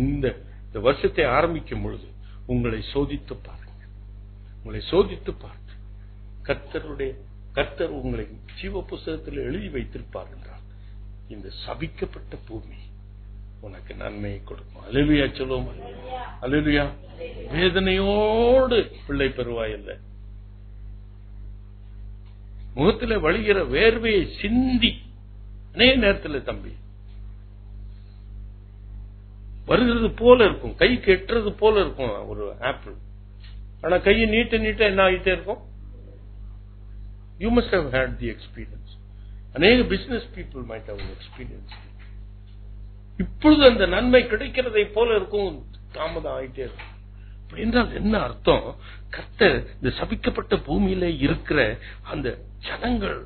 இந்த வருஷத்தை ஆரம்பிக்கும் பொழுது உங்களை சோதித்து பாருங்க. உங்களை சோதித்து பார்த்து கர்த்தர் உங்களை ஜீவ புஸ்தகத்தில் எழுதி வைத்திருப்பார் என்றால் இந்த சபிக்கப்பட்ட பூமி உனக்கு நன்மையை கொடுக்கும். அல்லேலூயா சொல்லுவோம். அல்லேலூயா. வேதனையோடு பிள்ளை பெறுவாய் அல்ல, முகத்தில் வழிகிற வேர்வையை சிந்தி அநேக நேரத்தில் தம்பி வருகிறது போல இருக்கும், கை கெட்டுறது போல இருக்கும் ஒரு ஆப்பிள். ஆனா கையை நீட்ட நீட்ட என்ன ஆகிட்டே இருக்கும். You must have had the experience. அநேக business people might have experience. இப்பொழுது அந்த நன்மை கிடைக்கிறதை போல இருக்கும், தாமதம் ஆகிட்டே இருக்கும். என்றால் என்ன அர்த்தம்? கர்த்தர் இந்த சபிக்கப்பட்ட பூமியில இருக்கிற அந்த ஜனங்கள்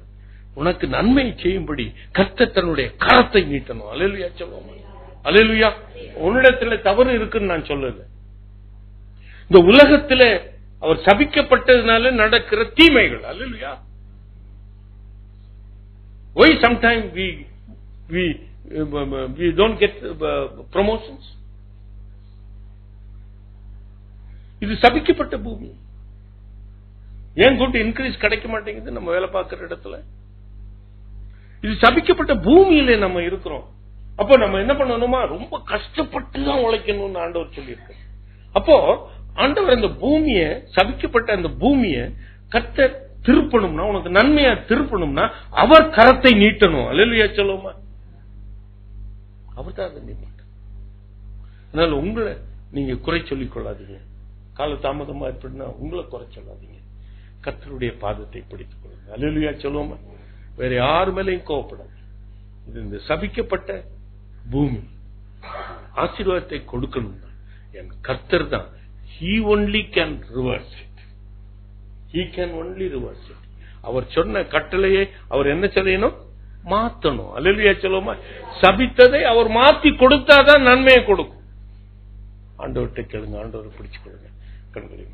உனக்கு நன்மை செய்யும்படி கர்த்தர் தன்னுடைய கரத்தை நீட்டணும். அல்லேலூயா சொல்லுவோம். அல்லேலூயா. உன்னிடத்துல தவறு இருக்குன்னு நான் சொல்லல. இந்த உலகத்துல அவர் சபிக்கப்பட்டதுனால நடக்கிற தீமைகள். அல்லேலூயா. Why sometimes we don't get promotions? இது சபிக்கப்பட்ட பூமி. ஏன் குட் இன்க்ரீஸ் கிடைக்க மாட்டேங்குது நம்ம வேலை பார்க்கிற இடத்துல? இது சபிக்கப்பட்ட பூமியில நம்ம இருக்கிறோம். அப்போ நம்ம என்ன பண்ணணுமா? ரொம்ப கஷ்டப்பட்டு தான் உழைக்கணும்னு ஆண்டவர் சொல்லியிருக்க. அப்போ ஆண்டவர் அந்த பூமியை, சபிக்கப்பட்ட அந்த பூமியை கர்த்தர் திருப்பணும்னா, உனக்கு நன்மையா திருப்பணும்னா அவர் கரத்தை நீட்டணும். அல்லேலூயா சொல்லுவோமா? அவர் தான் அதை நீட்டார். அதனால உங்களை நீங்க குறை சொல்லிக் கொள்ளாதீங்க. கால தாமதமா இருப்பா உங்களை குறை சொல்லாதீங்க. கர்த்தருடைய பாதத்தை பிடித்துக் கொள்ளுங்க. அல்லேலூயா சொல்லுவோமா? வேற யாரு மேலையும் கோவப்படாது. இது இந்த சபிக்கப்பட்ட பூமி ஆசீர்வாதத்தை கொடுக்கணும். என் கர்த்தர் தான். He only can reverse it. He can only reverse it. அவர் சொன்ன கட்டளையை அவர் என்ன செய்யணும்? மாத்தணும். அல்லேலூயா சொல்லுமா? சபித்ததை அவர் மாத்தி கொடுத்தாதான் நன்மையை கொடுக்கும். ஆண்டவர்கிட்ட கேளுங்க, ஆண்டவரை பிடிச்சு கொடுங்க. கண்களை